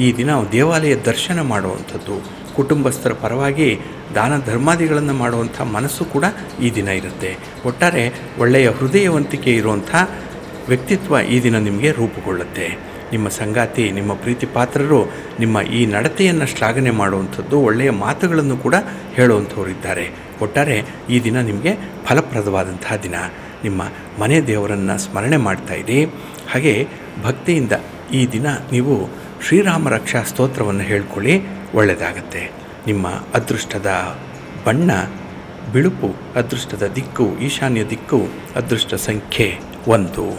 S1: ಈ ದಿನ ದೇವಾಲಯ ದರ್ಶನ ಮಾಡುವಂಥದ್ದು, ಕುಟುಂಬಸ್ಥರ ಪರವಾಗಿ ದಾನ ಧರ್ಮಾದಿಗಳನ್ನು ಮಾಡುವಂಥ ಮನಸ್ಸು ಕೂಡ ಈ ದಿನ ಇರುತ್ತೆ. ಒಟ್ಟಾರೆ ಒಳ್ಳೆಯ ಹೃದಯವಂತಿಕೆ ಇರುವಂಥ ವ್ಯಕ್ತಿತ್ವ ಈ ದಿನ ನಿಮಗೆ ರೂಪುಗೊಳ್ಳುತ್ತೆ. ನಿಮ್ಮ ಸಂಗಾತಿ, ನಿಮ್ಮ ಪ್ರೀತಿ ಪಾತ್ರರು ನಿಮ್ಮ ಈ ನಡತೆಯನ್ನು ಶ್ಲಾಘನೆ ಮಾಡುವಂಥದ್ದು, ಒಳ್ಳೆಯ ಮಾತುಗಳನ್ನು ಕೂಡ ಹೇಳುವಂಥವರಿದ್ದಾರೆ. ಒಟ್ಟಾರೆ ಈ ದಿನ ನಿಮಗೆ ಫಲಪ್ರದವಾದಂತಹ ದಿನ. ನಿಮ್ಮ ಮನೆ ದೇವರನ್ನು ಸ್ಮರಣೆ ಮಾಡ್ತಾಯಿರಿ. ಹಾಗೆ ಭಕ್ತಿಯಿಂದ ಈ ದಿನ ನೀವು ಶ್ರೀರಾಮ ರಕ್ಷಾ ಸ್ತೋತ್ರವನ್ನು ಹೇಳ್ಕೊಳ್ಳಿ, ಒಳ್ಳೆಯದಾಗತ್ತೆ. ನಿಮ್ಮ ಅದೃಷ್ಟದ ಬಣ್ಣ ಬಿಳುಪು, ಅದೃಷ್ಟದ ದಿಕ್ಕು ಈಶಾನ್ಯ ದಿಕ್ಕು, ಅದೃಷ್ಟ ಸಂಖ್ಯೆ 1.